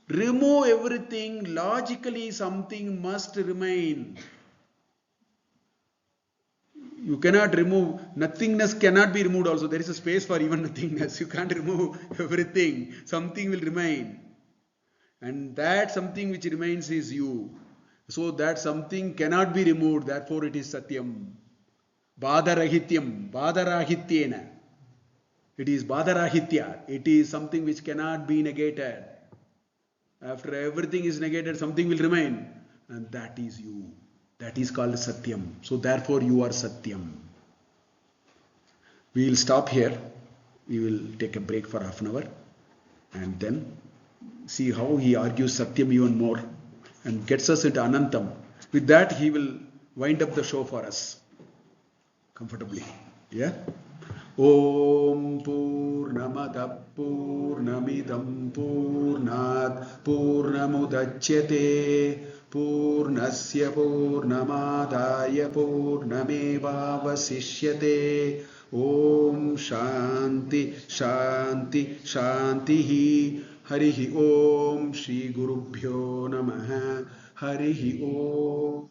remove everything. Logically, something must remain. You cannot remove, nothingness cannot be removed also. There is a space for even nothingness. You can't remove everything. Something will remain. And that something which remains is you. So that something cannot be removed. Therefore it is Satyam. Badarahityam. Badarahityena. It is Badarahitya. It is something which cannot be negated. After everything is negated, something will remain. And that is you. That is called Satyam. So therefore you are Satyam. We will stop here. We will take a break for half an hour. And then see how he argues Satyam even more. And gets us into Anantam. With that he will wind up the show for us. Comfortably. Yeah? Om Purnamada Purnamidam Purnat Purnamudachyate Purnasya Purnamadaya Purnamevavasishyate Om Shanti Shanti Shantihi Harihi Om Shri Gurubhyo Namaha Harihi Om